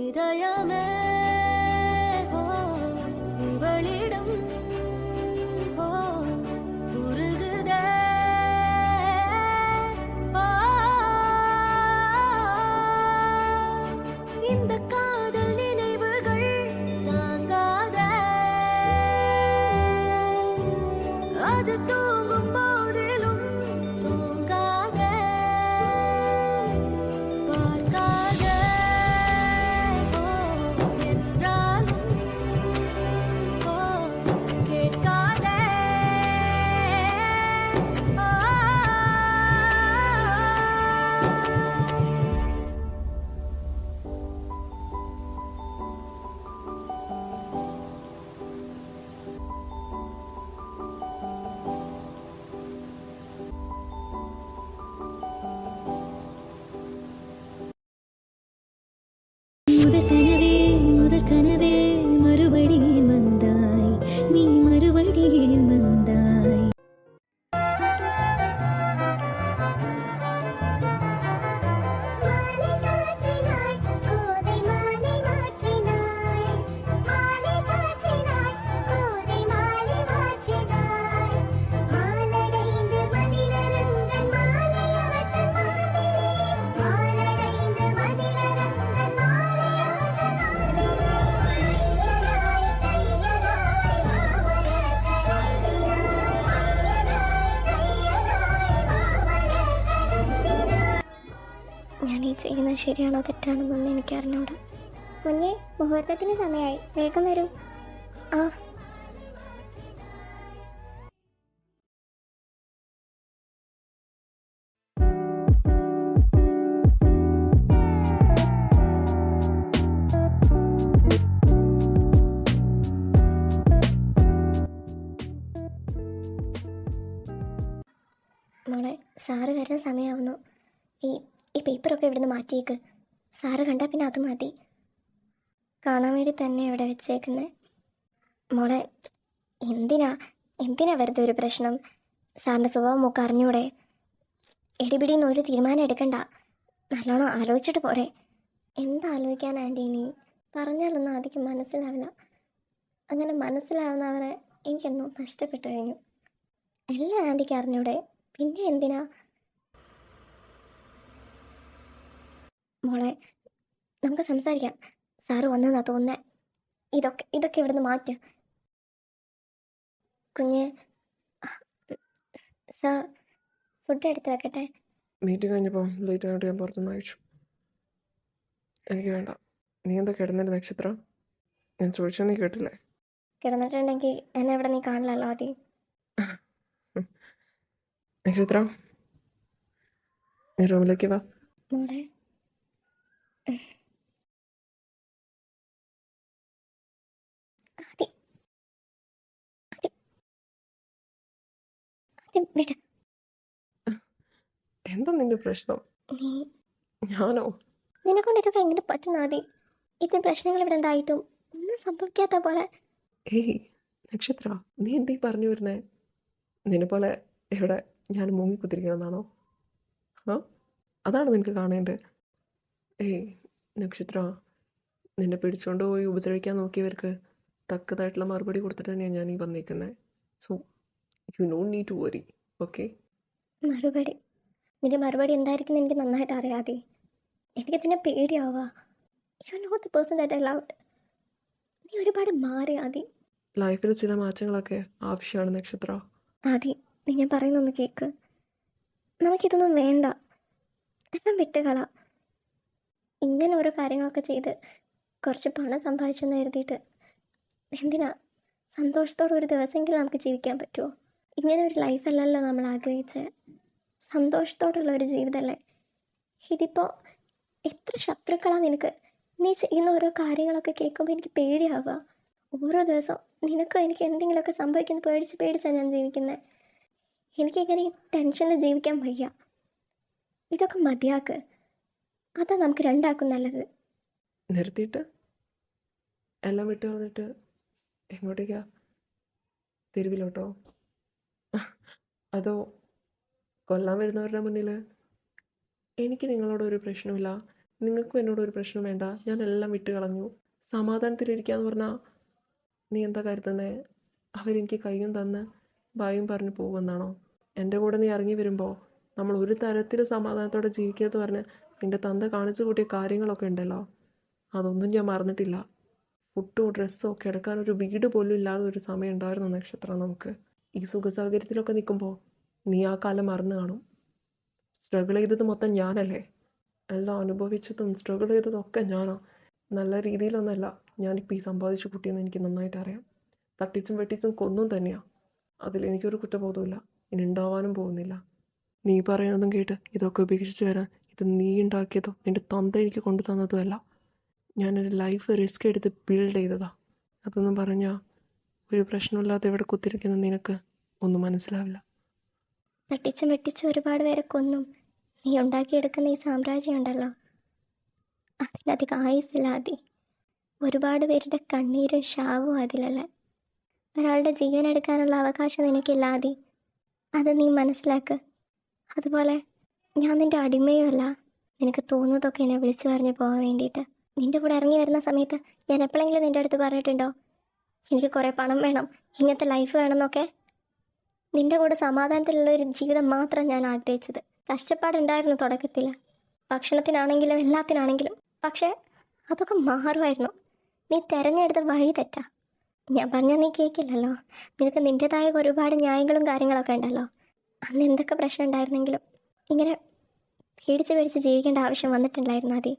இதயமே ஓ இவளிடம் ஓ உருகுதே ஓ இந்த காதல் நினைவுகள் தாங்காத அது தூங்கும் போதிலும் தூங்காத பார்க்காத என்றாலும் கேட்காத முதற் கனவே மறுபடியும் வந்தாய் நீ மறுபடியும் வந்தாய் ഞാൻ ഈ ചെയ്യുന്നത് ശരിയാണോ തെറ്റാണെന്നൊന്നും എനിക്ക് അറിഞ്ഞൂടാ. കുഞ്ഞെ, മുഹൂർത്തത്തിന് സമയമായി, വേഗം വരൂ. ആ മോളെ, സാറ് വരുന്ന സമയമാവുന്നു. ഈ ഈ പേപ്പറൊക്കെ ഇവിടുന്ന് മാറ്റിയേക്ക്. സാറ് കണ്ടാൽ പിന്നെ അത് മതി. കാണാൻ വേണ്ടി തന്നെ ഇവിടെ വെച്ചേക്കുന്നത്. മോളെ, എന്തിനാ വെറുതെ ഒരു പ്രശ്നം? സാറിൻ്റെ സ്വഭാവം ഒക്കെ അറിഞ്ഞൂടെ? എടിപിടിന്ന് ഒരു തീരുമാനം എടുക്കണ്ട. നല്ലോണം ആലോചിച്ചിട്ട് പോരെ. എന്താലോചിക്കാൻ ആൻറ്റി? ഇനി പറഞ്ഞാലൊന്നും ആദ്യം മനസ്സിലാവില്ല. അങ്ങനെ മനസ്സിലാവുന്നവരെ എനിക്കെന്തോ നഷ്ടപ്പെട്ടു കഴിഞ്ഞു. എല്ലാം ആൻറ്റിക്ക് അറിഞ്ഞൂടെ? പിന്നെ എന്തിനാ? മോളെ, നമുക്ക് സംസാരിക്കാം. സാറ് വന്നെന്നാ തോന്നുന്നേ. ഇതൊക്കെ ഇവിടുന്ന് മാറ്റും. കുഞ്ഞ്, സാർ ഫുഡ് എടുത്ത് വെക്കട്ടെ? മീറ്റിംഗ് കഴിഞ്ഞപ്പോൾ ലേറ്റ് ആയിട്ട് ഞാൻ പുറത്തുനിന്ന് അയച്ചു. എനിക്ക് വേണ്ട. നീ എന്താ കിടന്നിട്ട് നക്ഷത്രം? ഞാൻ ചോദിച്ചാൽ നീ കേട്ടില്ലേ? കിടന്നിട്ടുണ്ടെങ്കിൽ എന്നെ ഇവിടെ നീ കാണില്ലല്ലോ ആദ്യം. നക്ഷത്രം, നീ റൂമിലേക്ക് വാ. മോളെ, വിട്. എന്താ നിന്റെ പ്രശ്നം? ഞാനോ? നിന്നെക്കൊണ്ട് ഇതൊക്കെ എങ്ങനെ പറ്റുന്ന ആദി? ഇത് പ്രശ്നങ്ങൾ ഇവിടെ ഉണ്ടായിട്ടും ഒന്നും സംഭവിക്കാത്ത പോലെ. ഏയ് നക്ഷത്ര, നീ എന്തീ പറഞ്ഞു വരുന്നേ? നിന്നെ പോലെ ഇവിടെ ഞാൻ മുങ്ങിക്കുത്തിരിക്കണമെന്നാണോ? ആ, അതാണ് നിനക്ക് കാണേണ്ടത്. ഏയ് നക്ഷത്ര, നിന്നെ പിടിച്ചുകൊണ്ട് പോയി ഉപദ്രവിക്കാൻ നോക്കിയവർക്ക് തക്കതായിട്ടുള്ള മറുപടി കൊടുത്തിട്ട് തന്നെയാണ് ഞാൻ ഈ വന്നിരിക്കുന്നത്. So you don't need to worry, okay? മറുപടി? നിന്റെ മറുപടി എന്തായിരിക്കും എനിക്ക് നന്നായിട്ട് അറിയാതെ. എനിക്ക് തന്നെ പേടിയാവാ. You know the person that I loved. നീ ഒരുപാട് മാറി ആദി. ലൈഫിൽ ചില മാറ്റങ്ങളൊക്കെ ആവശ്യമാണ് നക്ഷത്ര. ആദി, നീ ഞാൻ പറയുന്നൊന്ന് കേൾക്ക്. നമുക്കിതൊന്നും വേണ്ട. എല്ലാം വിട്ടുകള. ഇങ്ങനെ ഓരോ കാര്യങ്ങളൊക്കെ ചെയ്ത് കുറച്ച് പണം സമ്പാദിച്ചെന്ന് കരുതിയിട്ട് എന്തിനാ? സന്തോഷത്തോടെ ഒരു ദിവസമെങ്കിലും നമുക്ക് ജീവിക്കാൻ പറ്റുമോ? ഇങ്ങനെ ഒരു ലൈഫല്ലല്ലോ നമ്മൾ ആഗ്രഹിച്ചത്. സന്തോഷത്തോടുള്ള ഒരു ജീവിതമല്ലേ ഇതിപ്പോൾ? എത്ര ശത്രുക്കളാണ് നിനക്ക്. നീ ചെയ്യുന്ന ഓരോ കാര്യങ്ങളൊക്കെ കേൾക്കുമ്പോൾ എനിക്ക് പേടിയാവുക. ഓരോ ദിവസം നിനക്കും എനിക്ക് എന്തെങ്കിലുമൊക്കെ സംഭവിക്കുന്നത് പേടിച്ചാണ് ഞാൻ ജീവിക്കുന്നത്. എനിക്കിങ്ങനെ ടെൻഷനിൽ ജീവിക്കാൻ വയ്യ. ഇതൊക്കെ മതിയാക്ക്. അതാ നമുക്ക് രണ്ടാക്കും നല്ലത്. നിർത്തിയിട്ട് എല്ലാം വിട്ട് കളഞ്ഞിട്ട് എങ്ങോട്ടേക്കാ? തെരുവിലോട്ടോ? അതോ കൊല്ലാൻ വരുന്നവരുടെ മുന്നിൽ എനിക്ക് നിങ്ങളോടൊരു പ്രശ്നമില്ല, നിങ്ങൾക്കും എന്നോടൊരു പ്രശ്നം വേണ്ട, ഞാൻ എല്ലാം വിട്ട് കളഞ്ഞു, സമാധാനത്തിലിരിക്കാന്ന് പറഞ്ഞാൽ നീ എന്താ കരുതുന്നത്? അവരെനിക്ക് കയ്യും തന്ന് ബായും പറഞ്ഞു പോകുമെന്നാണോ? എൻ്റെ കൂടെ നീ ഇറങ്ങി വരുമ്പോൾ നമ്മൾ ഒരു തരത്തിൽ സമാധാനത്തോടെ ജീവിക്കാമെന്ന് പറഞ്ഞ് നിൻ്റെ തന്ത കാണിച്ചു കൂട്ടിയ കാര്യങ്ങളൊക്കെ ഉണ്ടല്ലോ, അതൊന്നും ഞാൻ മറന്നിട്ടില്ല. ഫുഡോ ഡ്രസ്സോ കിടക്കാനൊരു വീട് പോലും ഇല്ലാതെ ഒരു സമയം ഉണ്ടായിരുന്നു നക്ഷത്രം നമുക്ക്. ഈ സുഖ സൗകര്യത്തിലൊക്കെ നിൽക്കുമ്പോൾ നീ ആ കാലം മറന്നു കാണും. സ്ട്രഗിൾ ചെയ്തത് മൊത്തം ഞാനല്ലേ? എല്ലാം അനുഭവിച്ചതും സ്ട്രഗിൾ ചെയ്തതൊക്കെ ഞാനാ. നല്ല രീതിയിലൊന്നല്ല ഞാനിപ്പോൾ ഈ സമ്പാദിച്ചു കൂട്ടിയെന്ന് എനിക്ക് നന്നായിട്ട് അറിയാം. തട്ടിച്ചും വെട്ടിച്ചും കൊന്നും തന്നെയാണ്. അതിലെനിക്കൊരു കുറ്റബോധമില്ല, ഇനി ഉണ്ടാവാനും പോകുന്നില്ല. നീ പറയുന്നതും കേട്ട് ഇതൊക്കെ ഉപേക്ഷിച്ച് വരാൻ ഇത് നീ ഉണ്ടാക്കിയതോ നിൻ്റെ തന്ത എനിക്ക് കൊണ്ടു തന്നതുമല്ല. ഞാൻ എൻ്റെ ലൈഫ് റിസ്ക് എടുത്ത് ബിൽഡ് ചെയ്തതാ. അതൊന്നും പറഞ്ഞാൽ ഒരു പ്രശ്നമില്ലാതെ ഇവിടെ കുത്തിരിക്കുന്ന നിനക്ക് ഒന്നും മനസ്സിലാവില്ല. തട്ടിച്ചും വെട്ടിച്ചും ഒരുപാട് പേരെ കൊന്നും നീ ഉണ്ടാക്കിയെടുക്കുന്ന ഈ സാമ്രാജ്യം ഉണ്ടല്ലോ, അതിലധികം ആയുസ്സില്ലാതെ ഒരുപാട് പേരുടെ കണ്ണീരും ശാവും അതിലല്ല. ഒരാളുടെ ജീവൻ എടുക്കാനുള്ള അവകാശം നിനക്കില്ലാതെ അത് നീ മനസ്സിലാക്ക്. അതുപോലെ ഞാൻ നിൻ്റെ അടിമയുമല്ല, നിനക്ക് തോന്നുന്നതൊക്കെ എന്നെ വിളിച്ചു പറഞ്ഞു പോകാൻ വേണ്ടിയിട്ട്. നിൻ്റെ കൂടെ ഇറങ്ങി വരുന്ന സമയത്ത് ഞാൻ എപ്പോഴെങ്കിലും നിൻ്റെ അടുത്ത് പറഞ്ഞിട്ടുണ്ടോ എനിക്ക് കുറേ പണം വേണം, ഇങ്ങനത്തെ ലൈഫ് വേണമെന്നൊക്കെ? നിൻ്റെ കൂടെ സമാധാനത്തിലുള്ള ഒരു ജീവിതം മാത്രം ഞാൻ ആഗ്രഹിച്ചത്. കഷ്ടപ്പാടുണ്ടായിരുന്നു തുടക്കത്തിൽ, ഭക്ഷണത്തിനാണെങ്കിലും എല്ലാത്തിനാണെങ്കിലും. പക്ഷേ അതൊക്കെ മാറുമായിരുന്നു. നീ തിരഞ്ഞെടുത്ത വഴി തെറ്റാ. ഞാൻ പറഞ്ഞാൽ നീ കേൾക്കില്ലല്ലോ. നിനക്ക് നിൻ്റെതായ ഒരുപാട് ന്യായങ്ങളും കാര്യങ്ങളൊക്കെ ഉണ്ടല്ലോ. അന്ന് എന്തൊക്കെ പ്രശ്നം ഉണ്ടായിരുന്നെങ്കിലും ഇങ്ങനെ പേടിച്ച് പേടിച്ച് ജീവിക്കേണ്ട ആവശ്യം വന്നിട്ടുണ്ടായിരുന്നു ആദ്യം.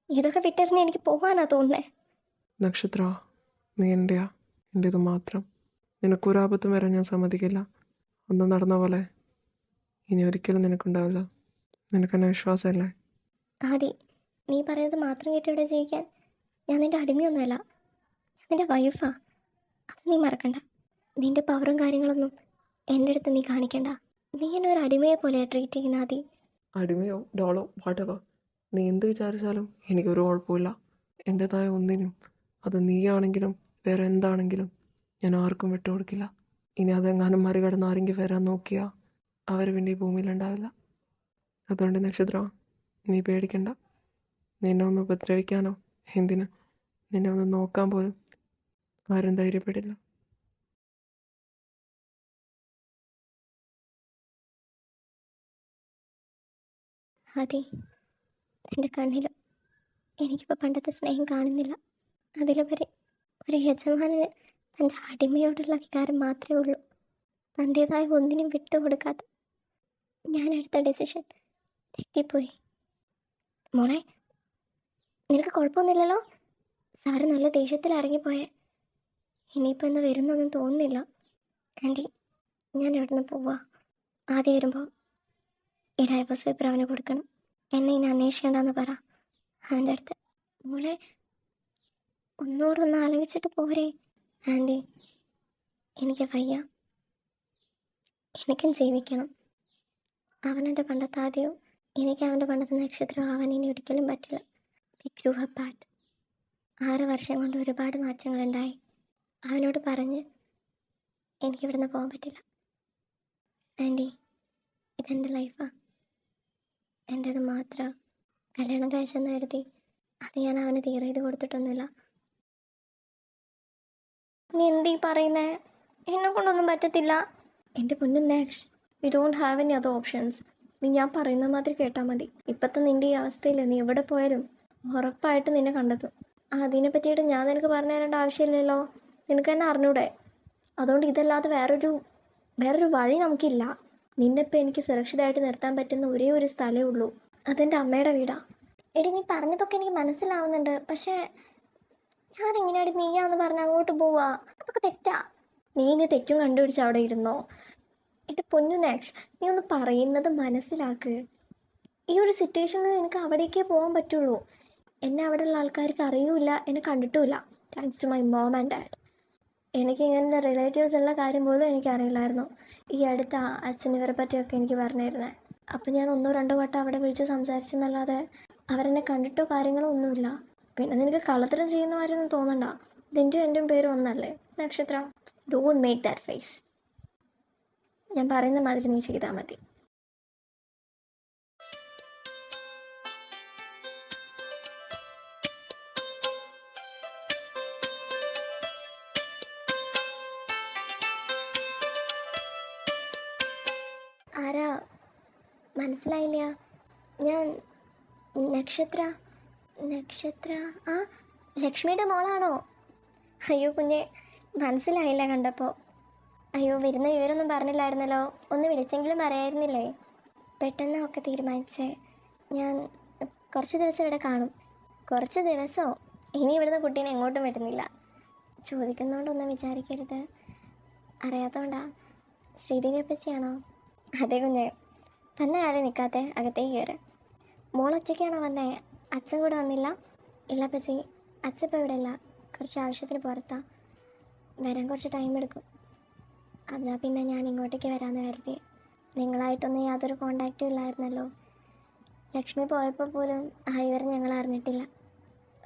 ഇതൊക്കെ വിട്ടെറിഞ്ഞ് എനിക്ക് പോകാനാ തോന്നുന്നേ. നക്ഷത്ര, നീ എൻ്റെയാ, എൻ്റേത് മാത്രം. നിനക്കൊരാപത്തും വരാൻ ഞാൻ സമ്മതിക്കില്ല. ഒന്നും നടന്ന പോലെ ഇനി ഒരിക്കലും നിനക്കുണ്ടാവില്ല. നിനക്കെന്നെ വിശ്വാസമല്ലേ? ആദി, നീ പറയുന്നത് മാത്രം കേട്ട് ഇവിടെ ജീവിക്കാൻ ഞാൻ നിൻ്റെ അടിമയൊന്നുമല്ല. ഞാൻ നിൻ്റെ വൈഫാ. അത് നീ മറക്കണ്ട. നിൻ്റെ പവറും കാര്യങ്ങളൊന്നും എൻ്റെ അടുത്ത് നീ കാണിക്കണ്ട. നീ എന്നെ ഒരു അടിമയെ പോലെ ട്രീറ്റ് ചെയ്യുന്ന ആദി. അടിമയോ ഡോളോ വാട്ടവോ നീ എന്ത് വിചാരിച്ചാലും എനിക്കൊരു കുഴപ്പമില്ല. എൻ്റെതായ ഒന്നിനും, അത് നീയാണെങ്കിലും വേറെ എന്താണെങ്കിലും ഞാൻ ആർക്കും വിട്ടുകൊടുക്കില്ല. ഇനി അതെങ്ങാനും മറികടന്ന് ആരെങ്കിലും വരാൻ നോക്കിയാൽ അവർ പിന്നെ ഈ ഭൂമിയിലുണ്ടാവില്ല. അതുകൊണ്ട് നക്ഷത്ര, നീ പേടിക്കണ്ട. നിന്നെ ഒന്ന് ഉപദ്രവിക്കാനോ എന്തിന്, നിന്നെ ഒന്ന് നോക്കാൻ പോലും ആരും ധൈര്യപ്പെടില്ല. ആദി, എൻ്റെ കണ്ണിലും എനിക്കിപ്പോൾ പണ്ടത്തെ സ്നേഹം കാണുന്നില്ല. അതിലുപരി ഒരു യജമാനന് തൻ്റെ അടിമയോടുള്ള വികാരം മാത്രമേ ഉള്ളൂ. തൻ്റേതായ ഒന്നിനും വിട്ടുകൊടുക്കാത്ത ഞാൻ എടുത്ത ഡെസിഷൻ തെറ്റിപ്പോയി. മോളെ, നിനക്ക് കുഴപ്പമൊന്നുമില്ലല്ലോ? സാറ് നല്ല ദേഷ്യത്തിൽ ഇറങ്ങിപ്പോയേ. ഇനിയിപ്പോൾ ഇന്ന് വരുന്നൊന്നും തോന്നുന്നില്ല. ആൻറ്റി, ഞാൻ എവിടെ നിന്ന് പോവാ? ആദ്യം വരുമ്പോൾ ഈ ഡൈവേഴ്സ് പേപ്പർ അവന് കൊടുക്കണം. എന്നെ ഇനി അന്വേഷിക്കേണ്ടെന്ന് പറ അവൻ്റെ അടുത്ത്. മോളെ, ഒന്നുകൂടെ ഒന്ന് ആലോചിച്ചിട്ട് പോരെ. ആൻറ്റി, എനിക്ക് വയ്യ. എനിക്കും ജീവിക്കണം. അവനെൻ്റെ പണ്ടത്തെ ആദ്യവും എനിക്ക് അവൻ്റെ പണ്ടത്തെ നക്ഷത്രം ആവാൻ ഇനി ഒരിക്കലും പറ്റില്ല. വി ഗ്രൂ അപ്പാർട്ട്. 6 വർഷം കൊണ്ട് ഒരുപാട് മാറ്റങ്ങളുണ്ടായി. അവനോട് പറഞ്ഞ് എനിക്കിവിടുന്ന് പോകാൻ പറ്റില്ല. ആൻറ്റി, ഇതെൻ്റെ ലൈഫാണ്, എൻ്റേത് മാത്രമാണ്. കല്യാണം കഴിച്ചെന്ന് കരുതി അത് ഞാൻ അവന് തീരെ ചെയ്ത് കൊടുത്തിട്ടൊന്നുമില്ല. നീ എന്തീ പറയുന്നേ? എന്നെ കൊണ്ടൊന്നും പറ്റത്തില്ല. എൻ്റെ പൊന്നും നാക്ഷ്, you don't have any other options. നീ ഞാൻ പറയുന്ന മാതിരി കേട്ടാൽ മതി. ഇപ്പോഴത്തെ നിൻ്റെ ഈ അവസ്ഥയിൽ നീ എവിടെ പോയാലും ഉറപ്പായിട്ട് നിന്നെ കണ്ടെത്തും. അതിനെ പറ്റിയിട്ട് ഞാൻ നിനക്ക് പറഞ്ഞു തരേണ്ട ആവശ്യമില്ലല്ലോ, നിനക്ക് തന്നെ അറിഞ്ഞൂടെ. അതുകൊണ്ട് ഇതല്ലാതെ വേറൊരു വഴി നമുക്കില്ല. നിന്നിപ്പോൾ എനിക്ക് സുരക്ഷിതമായിട്ട് നിർത്താൻ പറ്റുന്ന ഒരേ ഒരു സ്ഥലമേ ഉള്ളൂ, അതെൻ്റെ അമ്മയുടെ വീടാണ്. എടി, നീ പറഞ്ഞതൊക്കെ എനിക്ക് മനസ്സിലാവുന്നുണ്ട്. പക്ഷേ ഞാൻ എങ്ങനെയാണ് നീയാന്ന് പറഞ്ഞ് അങ്ങോട്ട് പോവാ? അതൊക്കെ തെറ്റാ. നീ ഇനി തെറ്റും കണ്ടുപിടിച്ച് അവിടെ ഇരുന്നോ? എൻ്റെ പൊന്നു നാക്ഷ്, നീ ഒന്ന് പറയുന്നത് മനസ്സിലാക്ക്. ഈ ഒരു സിറ്റുവേഷനിൽ നിനക്ക് അവിടേക്കേ പോകാൻ പറ്റുള്ളൂ. എന്നെ അവിടെയുള്ള ആൾക്കാർക്ക് അറിയൂല, എന്നെ കണ്ടിട്ടുമില്ല. Thanks to my mom and dad. എനിക്ക് ഇങ്ങനെ റിലേറ്റീവ്സ് ഉള്ള കാര്യം പോലും എനിക്കറിയില്ലായിരുന്നു. ഈ അടുത്ത അച്ഛൻ ഇവരെ പറ്റിയൊക്കെ എനിക്ക് പറഞ്ഞിരുന്നത്. അപ്പം ഞാൻ 1-2 വട്ടം അവിടെ വിളിച്ച് സംസാരിച്ചെന്നല്ലാതെ അവരെന്നെ കണ്ടിട്ടോ കാര്യങ്ങളോ ഒന്നുമില്ല. പിന്നെ നിനക്ക് കള്ളത്തരം ചെയ്യുന്ന കാര്യമൊന്നും തോന്നണ്ട. ഇതിൻ്റെയും എൻ്റെയും പേര് ഒന്നല്ലേ Nakshatra. Don't make that face. ഞാൻ പറയുന്ന മാതിരി നീ ചെയ്താൽ മതി. ആരാ? മനസ്സിലായില്ല. ഞാൻ നക്ഷത്ര. നക്ഷത്ര? ആ, ലക്ഷ്മിയുടെ മോളാണോ? അയ്യോ കുഞ്ഞെ, മനസ്സിലായില്ല കണ്ടപ്പോൾ. അയ്യോ, വരുന്ന വിവരമൊന്നും പറഞ്ഞില്ലായിരുന്നല്ലോ. ഒന്ന് വിളിച്ചെങ്കിലും പറയായിരുന്നില്ലേ? പെട്ടെന്ന് ഒക്കെ തീരുമാനിച്ചേ. ഞാൻ കുറച്ച് ദിവസം ഇവിടെ കാണും. കുറച്ച് ദിവസമോ? ഇനി ഇവിടുന്ന് കുട്ടീനെ എങ്ങോട്ടും വിടുന്നില്ല. ചോദിക്കുന്നതുകൊണ്ടൊന്നും വിചാരിക്കരുത്. അറിയാത്തതുകൊണ്ടാ. ശ്രീദേവി അപ്പച്ചിയാണോ? അതെ കുഞ്ഞെ. വന്ന കാലം നിൽക്കാതെ അകത്തേക്ക് കയറ്. മോളൊറ്റയ്ക്കാണോ വന്നേ? അച്ഛൻ കൂടെ വന്നില്ല? ഇല്ല അപ്പച്ചി, അച്ഛൻ ഇപ്പോൾ ഇവിടെ ഇല്ല. കുറച്ച് ആവശ്യത്തിന് പുറത്താ. വരാൻ കുറച്ച് ടൈം എടുക്കും. അതാ പിന്നെ ഞാൻ ഇങ്ങോട്ടേക്ക് വരാമെന്ന് കരുതി. നിങ്ങളായിട്ടൊന്നും യാതൊരു കോണ്ടാക്റ്റും ഇല്ലായിരുന്നല്ലോ. ലക്ഷ്മി പോയപ്പോൾ പോലും ആ വിവരം ഞങ്ങൾ അറിഞ്ഞിട്ടില്ല.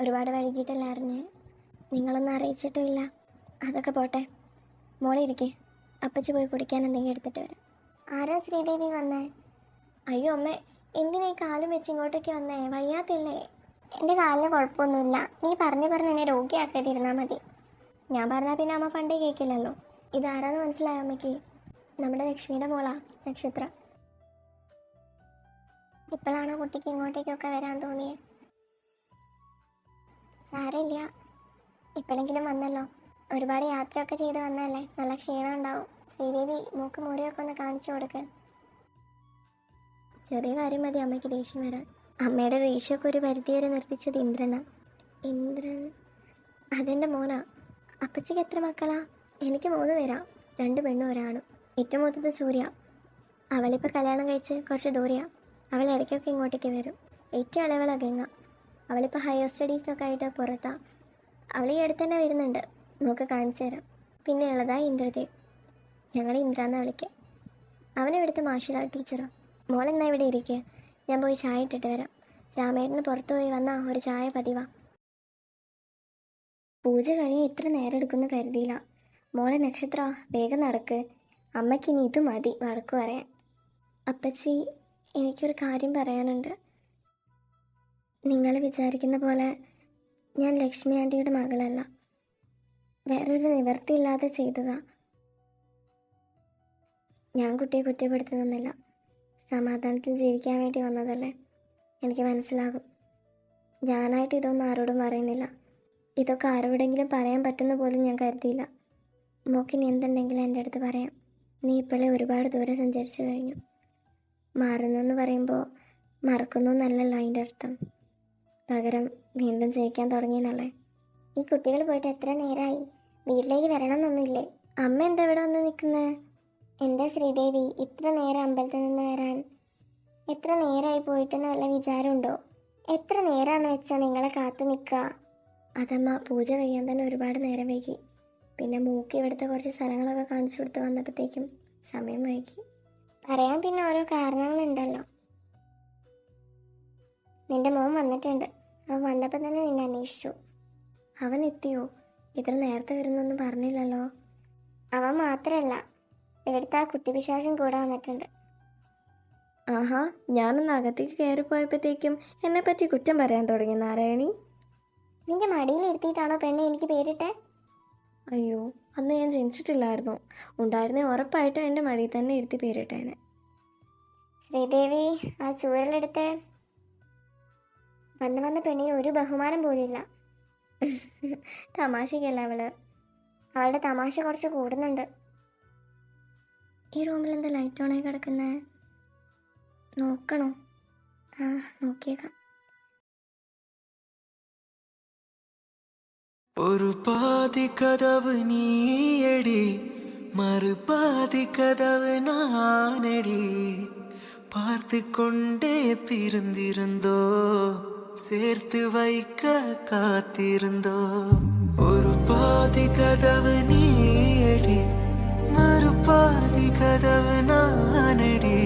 ഒരുപാട് വൈകിട്ടല്ല അറിഞ്ഞ്. നിങ്ങളൊന്നും അറിയിച്ചിട്ടുമില്ല. അതൊക്കെ പോട്ടെ, മോളിരിക്കേ. അപ്പച്ചി പോയി കുടിക്കാൻ എന്തെങ്കിലും എടുത്തിട്ട് വരാം. ആരാ ശ്രീദേവി വന്നേ? അയ്യോ അമ്മേ, എന്തിനാ ഈ കാലും വെച്ച് ഇങ്ങോട്ടേക്ക് വന്നേ? വയ്യാത്തില്ലേ? എൻ്റെ കാലിന് കുഴപ്പമൊന്നുമില്ല. നീ പറഞ്ഞ് എന്നെ രോഗിയാക്കാതിരുന്നാൽ മതി. ഞാൻ പറഞ്ഞാൽ പിന്നെ അമ്മ പണ്ടേ കേൾക്കില്ലല്ലോ. ഇതാരാന്ന് മനസ്സിലായോ അമ്മയ്ക്ക്? നമ്മുടെ ലക്ഷ്മിയുടെ മോളാ, നക്ഷത്ര. ഇപ്പോഴാണോ കുട്ടിക്ക് ഇങ്ങോട്ടേക്കൊക്കെ വരാൻ തോന്നിയേ? സാരമില്ല, ഇപ്പോഴെങ്കിലും വന്നല്ലോ. ഒരുപാട് യാത്രയൊക്കെ ചെയ്ത് വന്നല്ലേ, നല്ല ക്ഷീണം ഉണ്ടാവും. ശ്രീദേവി മൂക്ക് മുറിയൊക്കെ ഒന്ന് കാണിച്ചു കൊടുക്ക്. ചെറിയ കാര്യം മതി അമ്മയ്ക്ക് ദേഷ്യം വരാൻ. അമ്മയുടെ ദേഷ്യമൊക്കെ ഒരു പരിധി വരെ നിർത്തിച്ചത് ഇന്ദ്രനാ. ഇന്ദ്രൻ? അതെൻ്റെ മോനാ. അപ്പച്ചിക്ക് എത്ര മക്കളാ? എനിക്ക് 3 പേരാ, 2 പെണ്ണും ഒരാണും. ഏറ്റവും മൂത്തത് സൂര്യ. അവളിപ്പോൾ കല്യാണം കഴിച്ച് കുറച്ച് ദൂരെയാണ്. അവൾ ഇടയ്ക്കൊക്കെ ഇങ്ങോട്ടേക്ക് വരും. ഏറ്റവും ഇളവളാ ഗംഗ. അവളിപ്പോൾ ഹയർ സ്റ്റഡീസൊക്കെ ആയിട്ട് പുറത്താണ്. അവൾ ഈ അടുത്ത് തന്നെ വരുന്നുണ്ട്, നമുക്ക് കാണിച്ചു തരാം. പിന്നെ ഉള്ളതാ ഇന്ദ്രദേവ്. ഞങ്ങൾ ഇന്ദ്രാന്ന് വിളിക്കുക. അവനിവിടുത്തെ മാർഷൽ ആർട്ട് ടീച്ചറാണ്. മോളെന്നാ ഇവിടെ ഇരിക്കുക, ഞാൻ പോയി ചായ ഇട്ടിട്ട് വരാം. രാമേട്ടന് പുറത്തു പോയി വന്നാൽ ഒരു ചായ പതിവാ. പൂജ കഴിഞ്ഞ് ഇത്ര നേരം എടുക്കുമെന്ന് കരുതിയില്ല. മോളെ നക്ഷത്ര, വേഗം നടക്ക്. അമ്മയ്ക്ക് ഇനി ഇത് മതി വഴക്ക് പറയാൻ. അപ്പച്ചി, എനിക്കൊരു കാര്യം പറയാനുണ്ട്. നിങ്ങൾ വിചാരിക്കുന്ന പോലെ ഞാൻ ലക്ഷ്മി ആൻറ്റിയുടെ മകളല്ല. വേറൊരു നിവൃത്തിയില്ലാതെ ചെയ്തതാ. ഞാൻ കുട്ടിയെ കുറ്റപ്പെടുത്തുന്നില്ല. സമാധാനത്തിൽ ജീവിക്കാൻ വേണ്ടി വന്നതല്ലേ. എനിക്ക് മനസ്സിലാകും. ഞാനായിട്ട് ഇതൊന്നും ആരോടും പറയുന്നില്ല. ഇതൊക്കെ ആരോടെങ്കിലും പറയാൻ പറ്റുന്ന പോലും ഞാൻ കരുതിയില്ല. മോക്കിന് എന്തുണ്ടെങ്കിലും എൻ്റെ അടുത്ത് പറയാം. നീ ഇപ്പോഴേ ഒരുപാട് ദൂരം സഞ്ചരിച്ചു കഴിഞ്ഞു. മാറുന്നെന്ന് പറയുമ്പോൾ മറക്കുന്നു എന്നല്ലല്ലോ അതിൻ്റെ അർത്ഥം. പകരം വീണ്ടും ജയിക്കാൻ തുടങ്ങിയെന്നല്ലേ. ഈ കുട്ടികൾ പോയിട്ട് എത്ര നേരമായി? വീട്ടിലേക്ക് വരണമെന്നൊന്നുമില്ലേ? അമ്മ എന്താ ഇവിടെ വന്ന് നിൽക്കുന്നത്? എന്താ ശ്രീദേവി ഇത്ര നേരം അമ്പലത്തിൽ നിന്ന് വരാൻ? എത്ര നേരമായി പോയിട്ടെന്ന് വല്ല വിചാരമുണ്ടോ? എത്ര നേരമാണെന്ന് വെച്ചാൽ നിങ്ങളെ കാത്തു നിൽക്കുക. അതമ്മ, പൂജ കഴിയാൻ തന്നെ ഒരുപാട് നേരം വൈകി. പിന്നെ മൂക്കി ഇവിടുത്തെ കുറച്ച് സ്ഥലങ്ങളൊക്കെ കാണിച്ചു കൊടുത്ത് വന്നപ്പോഴത്തേക്കും സമയം വൈകി. പറയാൻ പിന്നെ ഓരോ കാരണങ്ങളുണ്ടല്ലോ. നിന്റെ മോൻ വന്നിട്ടുണ്ട്. അവൻ വന്നപ്പോൾ തന്നെ നിന്നെ അന്വേഷിച്ചു. അവൻ എത്തിയോ? ഇത്ര നേരത്തെ വരുന്നൊന്നും പറഞ്ഞില്ലല്ലോ. അവൻ മാത്രമല്ല, ഇവിടുത്തെ ആ കുട്ടി പിശാചും കൂടെ വന്നിട്ടുണ്ട്. ആഹാ, ഞാനൊന്ന് അകത്തേക്ക് കയറിപ്പോയപ്പോഴത്തേക്കും എന്നെപ്പറ്റി കുറ്റം പറയാൻ തുടങ്ങി നാരായണി. നിന്റെ മടിയിൽ ഇരുത്തിയിട്ടാണോ പെണ്ണെ എനിക്ക് പേരിട്ടെ? അയ്യോ, അന്ന് ഞാൻ ജനിച്ചിട്ടില്ലായിരുന്നു. ഉണ്ടായിരുന്നേ ഉറപ്പായിട്ടും എൻ്റെ മടിയിൽ തന്നെ ഇരുത്തി പേരിട്ടേനെ. ശ്രീദേവി, ആ ചൂരലെടുത്ത്. വന്ന പെണ്ണിന് ഒരു ബഹുമാനം പോലില്ല. തമാശക്കല്ല അവള്. അവളുടെ തമാശ കുറച്ച് കൂടുന്നുണ്ട്. ഈ റൂമിൽ എന്താ ലൈറ്റ് ഓണായി കിടക്കുന്നേ? നോക്കണോ? ആ, നോക്കിയേക്കാം. ഒരു പാതി കதவு നീയടി, മറുപാതി കதவு நானடி. பார்த்து கொண்டே பிரிந்திருந்தோ, சேர்த்து வைக்க காத்திருந்தோ. ஒரு பாதி கதவு நீயடி, மறுபாதி கதவு நானடி.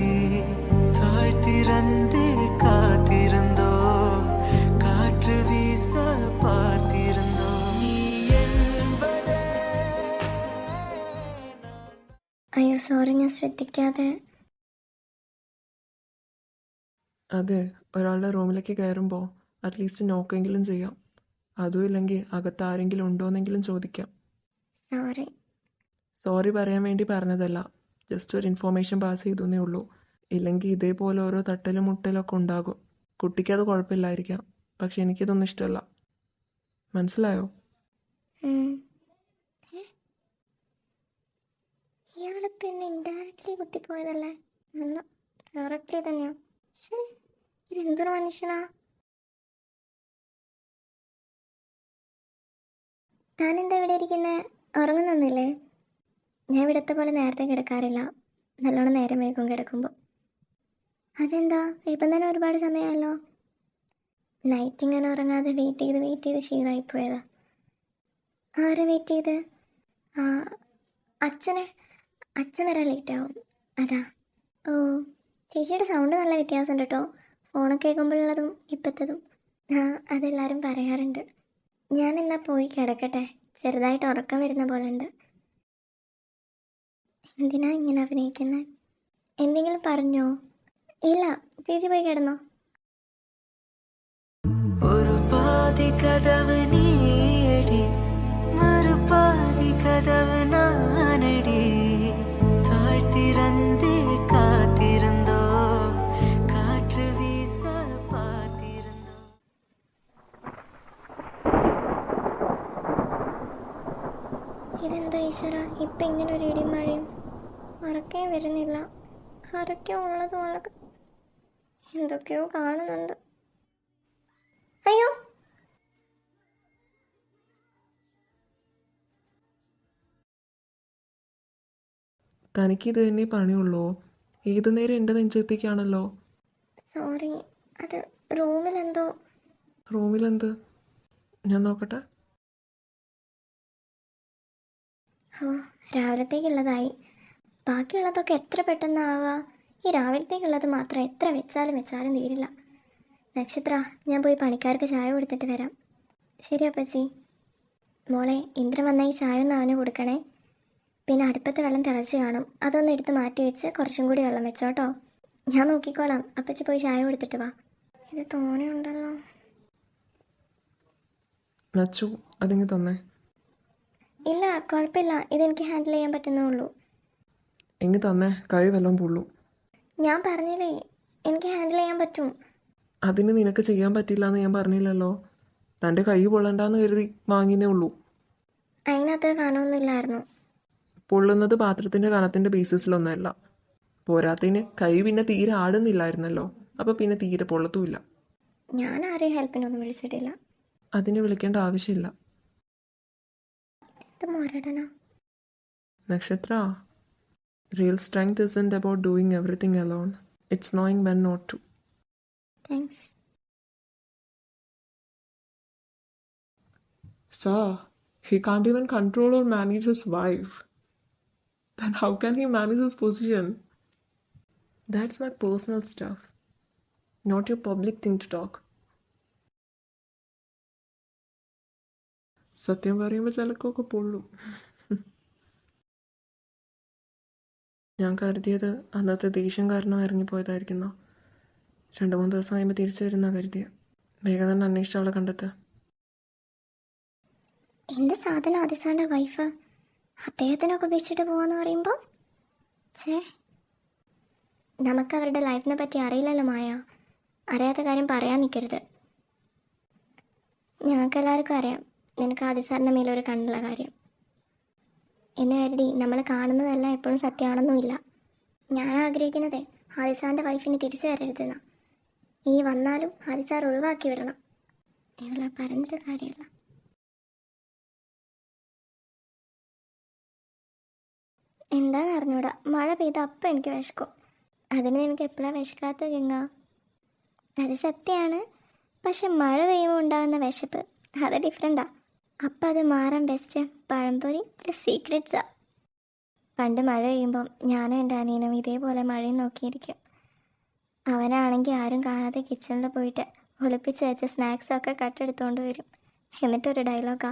தாழ்த்திறந்தே காத்திருந்தோ, காற்று வீச பார்த்திருந்தோ. நீ என்பதே അയ്യോ സോറി. സോറി, ഞാൻ ശ്രദ്ധിക്കാതെ. അതെ, ഒരാളുടെ റൂമിലേക്ക് കയറുമ്പോൾ അറ്റ്ലീസ്റ്റ് നോക്കെങ്കിലും ചെയ്യാം. അതും ഇല്ലെങ്കിൽ അകത്ത് ആരെങ്കിലും ഉണ്ടോയെന്നെങ്കിലും ചോദിക്കാം. സോറി. സോറി പറയാൻ വേണ്ടി പറഞ്ഞതല്ല, ജസ്റ്റ് ഒരു ഇൻഫോർമേഷൻ പാസ് ചെയ്തേ ഉള്ളൂ. ഇല്ലെങ്കിൽ ഇതേപോലെ ഓരോ തട്ടലും മുട്ടലൊക്കെ ഉണ്ടാകും. കുട്ടിക്കത് കുഴപ്പമില്ലായിരിക്കാം, പക്ഷെ എനിക്കിതൊന്നും ഇഷ്ടമല്ല. മനസ്സിലായോ? ഇയാള് പിന്നെ ഇൻഡയറക്റ്റ്ലി കുത്തിപ്പോയതല്ലേ? അല്ല, ഡയറക്റ്റ്ലി തന്നെയാ. ശ്ശേ, ഇതെന്തൊരു മനുഷ്യനാ. താനെന്താ ഇവിടെ ഇരിക്കുന്നേ? ഉറങ്ങുന്നൊന്നുമില്ലേ? ഞാൻ ഇവിടത്തെ പോലെ നേരത്തെ കിടക്കാറില്ല. നല്ലോണം നേരം വൈകും കിടക്കുമ്പോൾ. അതെന്താ ഇപ്പം തന്നെ ഒരുപാട് സമയമായല്ലോ? നൈറ്റ് ഇങ്ങനെ ഉറങ്ങാതെ വെയിറ്റ് ചെയ്ത് ക്ഷീണമായിപ്പോയതാ. ആരെ വെയിറ്റ് ചെയ്ത്? ആ, അച്ഛൻ വരാൻ ലേറ്റ് ആവും, അതാ. ഓ, ചേച്ചിയുടെ സൗണ്ട് നല്ല വ്യത്യാസമുണ്ട് കേട്ടോ, ഫോണൊക്കെ കേൾക്കുമ്പോഴുള്ളതും ഇപ്പോഴത്തതും. ആ, അതെല്ലാവരും പറയാറുണ്ട്. ഞാൻ എന്നാ പോയി കിടക്കട്ടെ, ചെറുതായിട്ട് ഉറക്കം വരുന്ന പോലെ ഉണ്ട്. എന്തിനാ ഇങ്ങനെ അഭിനയിക്കുന്നത്? എന്തെങ്കിലും പറഞ്ഞോ? ഇല്ല, ചേച്ചി പോയി കിടന്നോ. ഒരു പാതി കഥവ് നീയടി, മറുപാതി കഥവ് നാനടി. താഴ്ത്തിരந்து കാത്തിരുந்தோ, കാറ്റ് വീസ പാർത്തിരുந்தோ. ഇതെന്താ ഈശ്വര, ഇപ്പം ഇങ്ങനെ ഒരു ഇടിയും മഴയും? ഉറക്കേ വരുന്നില്ല. ആരൊക്കെയോ ഉള്ളതുപോലെ എന്തൊക്കെയോ കാണുന്നുണ്ട്. അയ്യോ, തനിക്കിത് തന്നെ പണിയുള്ളൂ. ഏതു നേരം എൻ്റെ നെഞ്ചെത്തിക്കാണല്ലോ. സോറി, അത് റൂമിലെന്തോ. റൂമിലെന്ത്? ഞാൻ നോക്കട്ടെ. ഓ, രാവിലത്തേക്കുള്ളതായി. ബാക്കിയുള്ളതൊക്കെ എത്ര പെട്ടെന്നാവുക. ഈ രാവിലത്തേക്കുള്ളത് മാത്രം എത്ര വെച്ചാലും തീരില്ല. നക്ഷത്ര, ഞാൻ പോയി പണിക്കാർക്ക് ചായ കൊടുത്തിട്ട് വരാം. ശരി അപ്പച്ചി. മോളെ, ഇന്ദ്രൻ വന്നാൽ ഈ ചായ ഒന്ന് അവന് കൊടുക്കണേ. പിന്നെ അടുപ്പത്ത് വെള്ളം തിളച്ച് കാണും, അതൊന്ന് എടുത്ത് മാറ്റി വെച്ച് കുറച്ചും കൂടി വെള്ളം വെച്ചോട്ടോ. ഞാൻ നോക്കിക്കോളാം. അപ്പച്ചി പോയി ചായ കൊടുത്തിട്ട് വാ. ഇത് തോനെയുണ്ടല്ലോ. നച്ചു, അതിങ്ങ് തന്നേ. ഇല്ല, കുഴപ്പമില്ല, ഇതെനിക്ക് ഹാൻഡിൽ ചെയ്യാൻ പറ്റുന്നേ ഉള്ളൂ. എങ്ങ് തന്നെ, കൈ വല്ലതും പൊള്ളും. ഞാൻ പറഞ്ഞില്ലേ, എനിക്ക് ഹാൻഡിൽ ചെയ്യാൻ പറ്റും. അതിന് നിനക്ക് ചെയ്യാൻ പറ്റില്ല എന്ന് ഞാൻ പറഞ്ഞില്ലല്ലോ. തൻ്റെ കൈ പൊള്ളണ്ടെന്ന് കരുതി വാങ്ങിയേ ഉള്ളൂ. അതിനത്ര കനമൊന്നുമില്ലായിരുന്നു. പൊള്ളുന്നത് പാത്രത്തിൻ്റെ കനത്തിൻ്റെ ബേസിസിലൊന്നുമല്ല. പോരാത്തതിന് കൈ പിന്നെ തീരെ ആടുന്നില്ലായിരുന്നല്ലോ, അപ്പോൾ പിന്നെ തീരെ പൊള്ളത്തുമില്ല. ഞാൻ ആരെയും ഹെൽപ്പിനൊന്നും വിളിച്ചിട്ടില്ല. അതിന് വിളിക്കേണ്ട ആവശ്യമില്ല. ഇത് മൊരടനോ? നക്ഷത്ര, real strength isn't about doing everything alone. It's knowing when not to. Thanks. Sir, he can't even control or manage his wife. Then how can he manage his position? That's my personal stuff, not your public thing to talk. സത്യം പറയുമ്പോൾ ചിലക്കൊക്കെ പൊള്ളും. ഞാൻ കരുതിയത് അന്നത്തെ ദേഷ്യം കാരണം ഇറങ്ങിപ്പോയതായിരിക്കുന്നോ. 2-3 ദിവസം കഴിയുമ്പോൾ തിരിച്ചു വരുന്ന കരുതിയ. വേഗം തന്നെ അന്വേഷിച്ച് അവളെ കണ്ടെത്തുക. എന്ത് സാധനം അതിസാന്റെ വൈഫ് അദ്ദേഹത്തിനൊക്കെ ഉപേക്ഷിച്ചിട്ട് പോവാന്ന് പറയുമ്പോൾ? നമുക്ക് അവരുടെ ലൈഫിനെ പറ്റി അറിയില്ലല്ലോ മായ. അറിയാത്ത കാര്യം പറയാൻ നിൽക്കരുത്. ഞങ്ങൾക്കെല്ലാവർക്കും അറിയാം നിനക്ക് ആദിസാറിൻ്റെ മേലൊരു കണ്ണുള്ള കാര്യം. എന്ന് കരുതി നമ്മൾ കാണുന്നതെല്ലാം എപ്പോഴും സത്യമാണെന്നുമില്ല. ഞാൻ ആഗ്രഹിക്കുന്നത് ആദിസാറിൻ്റെ വൈഫിന് തിരിച്ചു തരരുതെന്നാ. ഇനി വന്നാലും ആദിസാർ ഒഴിവാക്കി വിടണം. ഇവളെ പറഞ്ഞിട്ട് കാര്യമില്ല. എന്താണെന്ന് അറിഞ്ഞൂടാ, മഴ പെയ്ത അപ്പം എനിക്ക് വിശക്കും. അതിന് നിനക്ക് എപ്പോഴാണ് വിശക്കാത്ത ഗംഗ? അത് സത്യമാണ്, പക്ഷെ മഴ പെയ്യുമ്പോൾ ഉണ്ടാകുന്ന വിശപ്പ് അത് ഡിഫറെൻറ്റാ. അപ്പം അത് മാറാൻ ബെസ്റ്റ് പഴംപൊരി പ്ലസ് സീക്രറ്റ്സാ. പണ്ട് മഴ പെയ്യുമ്പം ഞാനും എൻ്റെ അനിയനും ഇതേപോലെ മഴയും നോക്കിയിരിക്കും. അവനാണെങ്കിൽ ആരും കാണാതെ കിച്ചണിൽ പോയിട്ട് ഒളിപ്പിച്ച് വെച്ച സ്നാക്സൊക്കെ കട്ടെടുത്തുകൊണ്ട് വരും. എന്നിട്ടൊരു ഡയലോഗാ,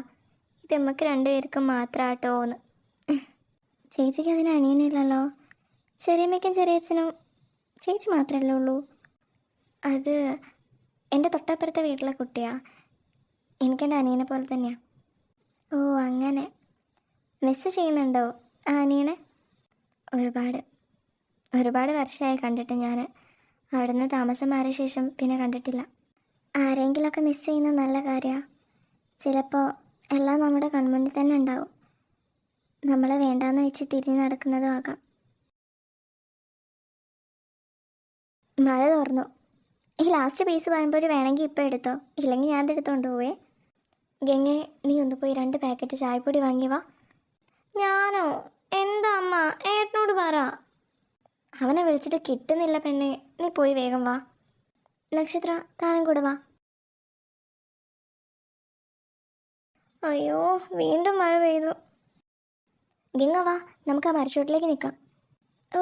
ഇത് നമുക്ക് 2 പേർക്കും മാത്രമാട്ടോ എന്ന്. ചേച്ചിക്ക് അതിന് അനിയനില്ലല്ലോ, ചെറിയമ്മയ്ക്കും ചെറിയച്ഛനും ചേച്ചി മാത്രമല്ലേ ഉള്ളൂ? അത് എൻ്റെ തൊട്ടപ്പുറത്തെ വീട്ടിലെ കുട്ടിയാ. എനിക്കെൻ്റെ അനിയനെ പോലെ തന്നെയാണ്. ഓ അങ്ങനെ. മിസ്സ് ചെയ്യുന്നുണ്ടോ ആ അനിയനെ? ഒരുപാട് ഒരുപാട് വർഷമായി കണ്ടിട്ട്. ഞാൻ അവിടുന്ന് താമസം മാറിയ ശേഷം പിന്നെ കണ്ടിട്ടില്ല. ആരെങ്കിലുമൊക്കെ മിസ് ചെയ്യുന്നത് നല്ല കാര്യമാണ്. ചിലപ്പോൾ എല്ലാം നമ്മുടെ കൺമുന്നിൽ തന്നെ ഉണ്ടാവും. നമ്മളെ വേണ്ടാന്ന് വെച്ച് തിരിഞ്ഞ് നടക്കുന്നതും ആകാം. മഴ തോർന്നു. ഈ ലാസ്റ്റ് പീസ് വരുമ്പോൾ ഒരു വേണമെങ്കിൽ ഇപ്പോൾ എടുത്തോ, ഇല്ലെങ്കിൽ ഞാൻ അതെടുത്തോണ്ട് പോവേ. ഗംഗെ, നീ ഒന്ന് പോയി 2 പാക്കറ്റ് ചായപ്പൊടി വാങ്ങി വാ. ഞാനോ? എന്താ അമ്മ? ഏട്ടനോട് പറ. അവനെ വിളിച്ചിട്ട് കിട്ടുന്നില്ല പെണ്ണെ. നീ പോയി വേഗം വാ. നക്ഷത്ര, താനും കൂടെ വാ. അയ്യോ, വീണ്ടും മഴ പെയ്തു. ഗംഗ വാ, നമുക്ക് ആ മരച്ചോട്ടിലേക്ക് നിൽക്കാം. ഓ,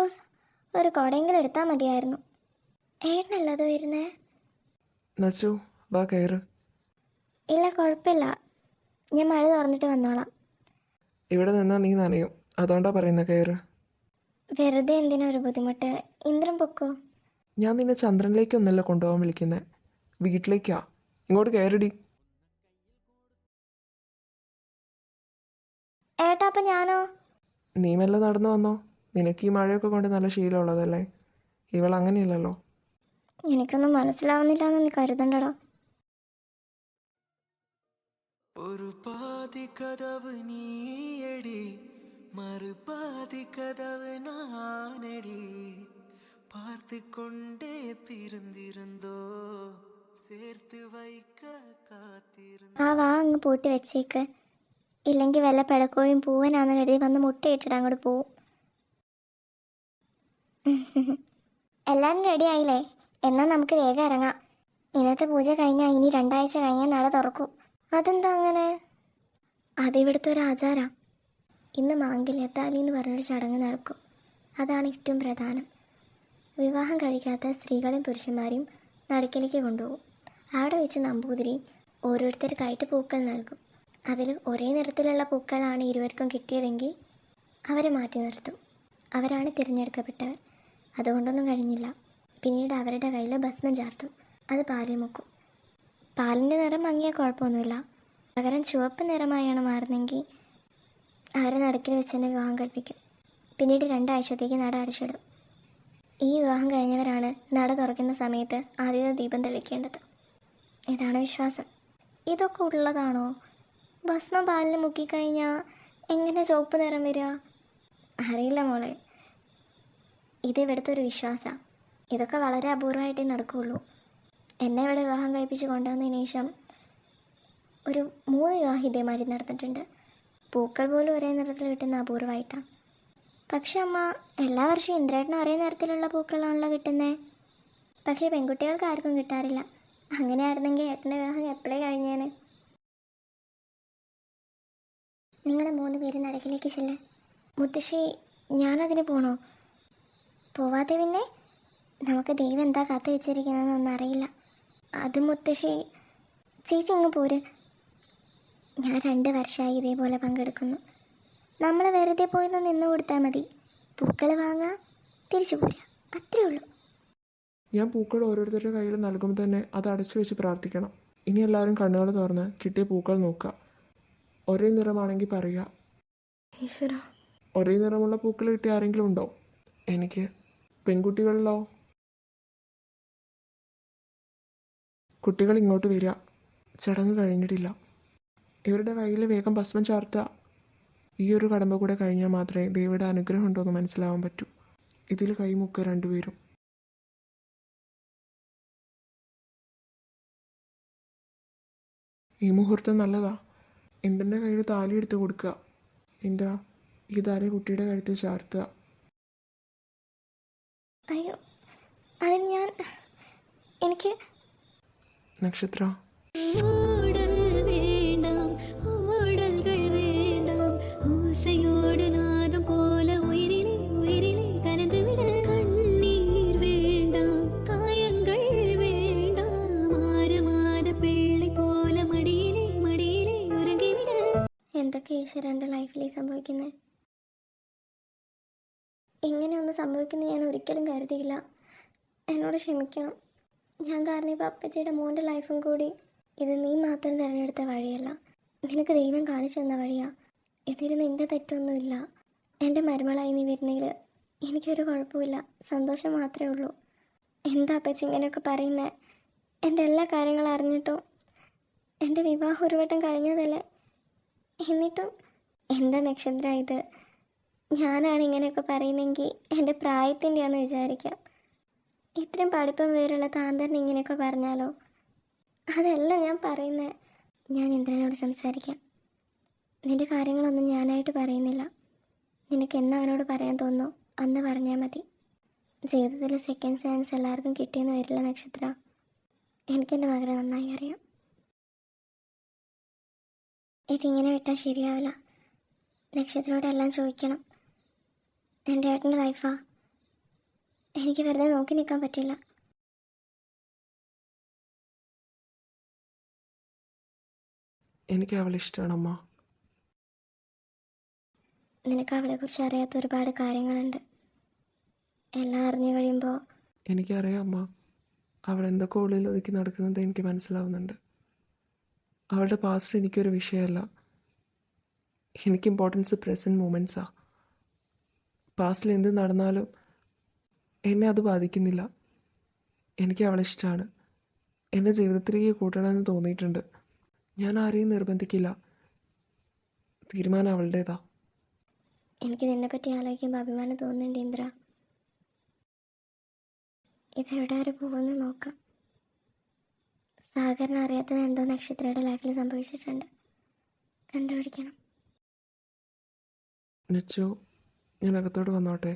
ഒരു കുടയെങ്കിലും എടുത്താൽ മതിയായിരുന്നു. ഏട്ടനല്ലത് വരുന്നേ? നച്ചു, വാ കയറ്. ഇല്ല, കുഴപ്പമില്ല. ഞാൻ മഴ തുറന്നിട്ട് വന്നോളാം. ഇവിടെ നിന്നാൽ നീ നനയും, അതുകൊണ്ടാ പറയുന്നത് കയറ്. വെറുതെ എന്തിനാ ഒരു ബുദ്ധിമുട്ട്? ഇന്ദ്രൻ പൊക്കോ. ഞാൻ നിന്നെ ചന്ദ്രനിലേക്കൊന്നല്ല കൊണ്ടുപോകാൻ വിളിക്കുന്നത്, വീട്ടിലേക്കാ. ഇങ്ങോട്ട് കയറിടി. ഏട്ടാ, അപ്പം ഞാനോ? നീ മെല്ലെ നടന്നു വന്നോ. നിനക്ക് ഈ മഴയൊക്കെ കൊണ്ട് നല്ല ശീലമുള്ളതല്ലേ. ഇവൾ അങ്ങനെയല്ലല്ലോ. എനിക്കൊന്നും മനസ്സിലാവുന്നില്ല എന്ന് നീ കരുതണ്ടടോ. ഒരു പാതി കഥവ് നീയടി, മറുപാതി കഥവ് നാനടി, பார்த்து கொண்டே பிறந்திருந்தோ சேர்த்து வைக்க காத்திருந்தோ. ആ വാ അങ്ങ് പൂട്ടി വെച്ചേക്ക്. ഇല്ലെങ്കിൽ വല്ല പെടക്കോഴിയും പൂവനാന്ന് കരുതി വന്ന് മുട്ടയിട്ടിട്ട് അങ്ങോട്ട് പോവും. എല്ലാവരും റെഡി ആയില്ലേ? എന്നാൽ നമുക്ക് വേഗം ഇറങ്ങാം. ഇന്നത്തെ പൂജ കഴിഞ്ഞാൽ ഇനി 2 ആഴ്ച കഴിഞ്ഞാൽ നട തുറക്കും. അതെന്താ അങ്ങനെ? അതിവിടുത്തെ ഒരു ആചാരം. ഇന്ന് മാംഗല്യത്താലി എന്ന് പറഞ്ഞൊരു ചടങ്ങ് നടക്കും. അതാണ് ഏറ്റവും പ്രധാനം. വിവാഹം കഴിക്കാത്ത സ്ത്രീകളും പുരുഷന്മാരെയും നടുക്കിലേക്ക് കൊണ്ടുപോകും. അവിടെ വെച്ച് നമ്പൂതിരി ഓരോരുത്തർക്കായിട്ട് പൂക്കൾ നൽകും. അതിൽ ഒരേ നിറത്തിലുള്ള പൂക്കളാണ് ഇരുവർക്കും കിട്ടിയതെങ്കിൽ അവരെ മാറ്റി നിർത്തും. അവരാണ് തിരഞ്ഞെടുക്കപ്പെട്ടവർ. അതുകൊണ്ടൊന്നും കഴിഞ്ഞില്ല. പിന്നീട് അവരുടെ കയ്യിൽ ഭസ്മം ചാർത്തും. അത് പാലിൽ മുക്കും. പാലിൻ്റെ നിറം മങ്ങിയാൽ കുഴപ്പമൊന്നുമില്ല. പകരം ചുവപ്പ് നിറമായാണ് മാറുന്നെങ്കിൽ അവരെ നടുക്കിൽ വെച്ച് തന്നെ വിവാഹം കഴിപ്പിക്കും. പിന്നീട് 2 ആഴ്ചത്തേക്ക് നട അടച്ചിടും. ഈ വിവാഹം കഴിഞ്ഞവരാണ് നട തുറക്കുന്ന സമയത്ത് ആദ്യത്തെ ദീപം തെളിക്കേണ്ടത്. ഇതാണ് വിശ്വാസം. ഇതൊക്കെ ഉള്ളതാണോ? ഭസ്മം പാലിൽ മുക്കിക്കഴിഞ്ഞാൽ എങ്ങനെ ചുവപ്പ് നിറം വരിക? അറിയില്ല മോളെ. ഇത് ഇവിടുത്തെ ഒരു വിശ്വാസമാണ്. ഇതൊക്കെ വളരെ അപൂർവമായിട്ടേ നടക്കുകയുള്ളൂ. എന്നെ ഇവിടെ വിവാഹം കഴിപ്പിച്ച് കൊണ്ടുവന്നതിന് ശേഷം ഒരു 3 വിവാഹം ഇതേമാതിരി നടന്നിട്ടുണ്ട്. പൂക്കൾ പോലും ഒരേ നിറത്തിൽ കിട്ടുന്ന അപൂർവമായിട്ടാണ്. പക്ഷെ അമ്മ, എല്ലാ വർഷവും ഇന്ദ്രേട്ടനും ഒരേ നിറത്തിലുള്ള പൂക്കളാണല്ലോ കിട്ടുന്നത്. പക്ഷേ പെൺകുട്ടികൾക്ക് ആർക്കും കിട്ടാറില്ല. അങ്ങനെയായിരുന്നെങ്കിൽ ഏട്ടൻ്റെ വിവാഹം എപ്പോഴേ കഴിഞ്ഞേനെ. നിങ്ങൾ 3 പേര് നടക്കിലേക്ക് ചെല്ല്. മുത്തശ്ശി, ഞാനതിന് പോണോ? പോവാതെ പിന്നെ നമുക്ക് ദൈവം എന്താ കാത്തു വെച്ചിരിക്കുന്നതെന്നൊന്നും അറിയില്ല. അത് മുത്തശ്ശി, ചേച്ചി ഇങ്ങ് പോര്. ഞാൻ 2 വർഷമായി ഇതേപോലെ പങ്കെടുക്കുന്നു. നമ്മൾ വെറുതെ പോയിന്ന് നിന്ന് കൊടുത്താൽ മതി. പൂക്കൾ വാങ്ങുക, തിരിച്ചു പോരുക, അത്രേ ഉള്ളൂ. ഞാൻ പൂക്കൾ ഓരോരുത്തരുടെ കയ്യിൽ നൽകുമ്പോൾ തന്നെ അത് അടച്ചു വെച്ച് പ്രാർത്ഥിക്കണം. ഇനി എല്ലാവരും കണ്ണുകൾ തുറന്ന് കിട്ടിയ പൂക്കൾ നോക്കുക. ഒരേ നിറമാണെങ്കിൽ പറയുക. ഈശ്വര, ഒരേ നിറമുള്ള പൂക്കൾ കിട്ടിയ ആരെങ്കിലും ഉണ്ടോ? എനിക്ക്. പെൺകുട്ടികളിലോ? കുട്ടികൾ ഇങ്ങോട്ട് വരിക. ചടങ്ങ് കഴിഞ്ഞിട്ടില്ല. ഇവരുടെ കയ്യിൽ വേഗം ഭസ്മം ചാർത്തുക. ഈ ഒരു കടമ്പ കൂടെ കഴിഞ്ഞാൽ മാത്രമേ ദേവിയുടെ അനുഗ്രഹം ഉണ്ടോ എന്ന് മനസ്സിലാവാൻ പറ്റൂ. ഇതിൽ കൈമുക്കുക 2 പേരും. ഈ മുഹൂർത്തം നല്ലതാ. ഇന്ദ്രൻ്റെ കയ്യിൽ താലി എടുത്ത് കൊടുക്കുക. ഇന്ദ്ര, ഈ താലി കുട്ടിയുടെ കഴുത്തിൽ ചാർത്തുക. അയ്യോ, അതിന് എനിക്ക് നക്ഷത്ര, ஊடல் வேண்டாம், ஊடல்கள் வேண்டாம், ஓசையோடு நாதம் போல உயிரிலே உயிரிலே கலந்துவிட. கண்ணீர் வேண்டாம், காயங்கள் வேண்டாம், 6 மாத பிள்ளை போல மடியிலே மடியிலே உறங்கிவிட. എന്തൊക്കെ ഈശ്വരൻ്റെ ലൈഫിൽ സംഭവിക്കുന്നത്? ഇങ്ങനെയൊന്നും സംഭവിക്കുന്നത് ഞാൻ ഒരിക്കലും കരുതിയില്ല. എന്നോട് ക്ഷമിക്കണം. ഞാൻ കാരണം ഇപ്പോൾ അപ്പച്ചിയുടെ മോൻ്റെ ലൈഫും കൂടി. ഇത് നീ മാത്രം തിരഞ്ഞെടുത്ത വഴിയല്ല, നിനക്ക് ദൈവം കാണിച്ചു തന്ന വഴിയാ. ഇതിൽ നിൻ്റെ തെറ്റൊന്നുമില്ല. എൻ്റെ മരുമകളായി നീ വരുന്നതിൽ എനിക്കൊരു കുഴപ്പമില്ല, സന്തോഷം മാത്രമേ ഉള്ളൂ. എന്താ അപ്പച്ചി ഇങ്ങനെയൊക്കെ പറയുന്നത്? എൻ്റെ എല്ലാ കാര്യങ്ങളും അറിഞ്ഞിട്ടും എൻ്റെ വിവാഹം ഒരു വട്ടം കഴിഞ്ഞതല്ലേ? എന്നിട്ടും എന്താ നക്ഷത്ര ഇത്? ഞാനാണ് ഇങ്ങനെയൊക്കെ പറയുന്നതെങ്കിൽ എൻ്റെ പ്രായത്തിൻ്റെയാണെന്ന് വിചാരിക്കാം. ഇത്രയും പഠിപ്പും വിവരമുള്ള താന്തറിന് ഇങ്ങനെയൊക്കെ പറഞ്ഞാലോ? അതല്ല ഞാൻ പറയുന്നത്. ഞാൻ ഇന്ദ്രനോട് സംസാരിക്കാം. നിൻ്റെ കാര്യങ്ങളൊന്നും ഞാനായിട്ട് പറയുന്നില്ല. നിനക്ക് എന്ന് അവനോട് പറയാൻ തോന്നുന്നു അന്ന് പറഞ്ഞാൽ മതി. ജീവിതത്തിൽ സെക്കൻഡ് ചാൻസ് എല്ലാവർക്കും കിട്ടിയെന്ന് വരില്ല നക്ഷത്ര. എനിക്കെൻ്റെ മകളെ നന്നായി അറിയാം. ഇതിങ്ങനെ വിട്ടാൽ ശരിയാവില്ല. നക്ഷത്രയോട് എല്ലാം ചോദിക്കണം. എൻ്റെ ഏട്ടൻ്റെ ലൈഫാ, എനിക്ക് വെറുതെ നോക്കി നിൽക്കാൻ പറ്റില്ല. എനിക്ക് അവളെ ഇഷ്ടമാണ് അമ്മ. നിനക്ക് അവളെക്കുറിച്ച് അറിയാത്ത ഒരുപാട് കാര്യങ്ങളുണ്ട്. എല്ലാം അറിഞ്ഞു കഴിയുമ്പോൾ എനിക്കറിയാം അമ്മ, അവൾ എന്തൊക്കെ ഉള്ളിൽ ഒതുക്കി നടക്കുന്നത് എനിക്ക് മനസ്സിലാവുന്നുണ്ട്. അവളുടെ പാസ്റ്റ് എനിക്കൊരു വിഷയമല്ല. എനിക്ക് ഇമ്പോർട്ടൻസ് പ്രസൻറ്റ് മൂമെൻറ്റ്സാണ്. പാസ്റ്റിൽ എന്ത് നടന്നാലും എന്നെ അത് ബാധിക്കുന്നില്ല. എനിക്ക് അവളെ ഇഷ്ടമാണ്. എൻ്റെ ജീവിതത്തിലേക്ക് കൂട്ടണമെന്ന് തോന്നിയിട്ടുണ്ട്. ഞാൻ ആരെയും നിർബന്ധിക്കില്ല. തീരുമാനം അവളുടേതാ. എനിക്ക് നിന്നെപ്പറ്റി ആലോചിക്കുമ്പോൾ അഭിമാനം തോന്നുന്നുണ്ട് ഇന്ദ്ര. ഇതെവിടെ വരെ പോകുമെന്ന് നോക്കാം. സാഗറിന് അറിയാത്തത് എന്തോ നക്ഷത്രയുടെ ലൈഫിൽ സംഭവിച്ചിട്ടുണ്ട്. കണ്ടുപിടിക്കണം. നച്ചു, ഞാൻ അകത്തോട്ട് വന്നോട്ടെ?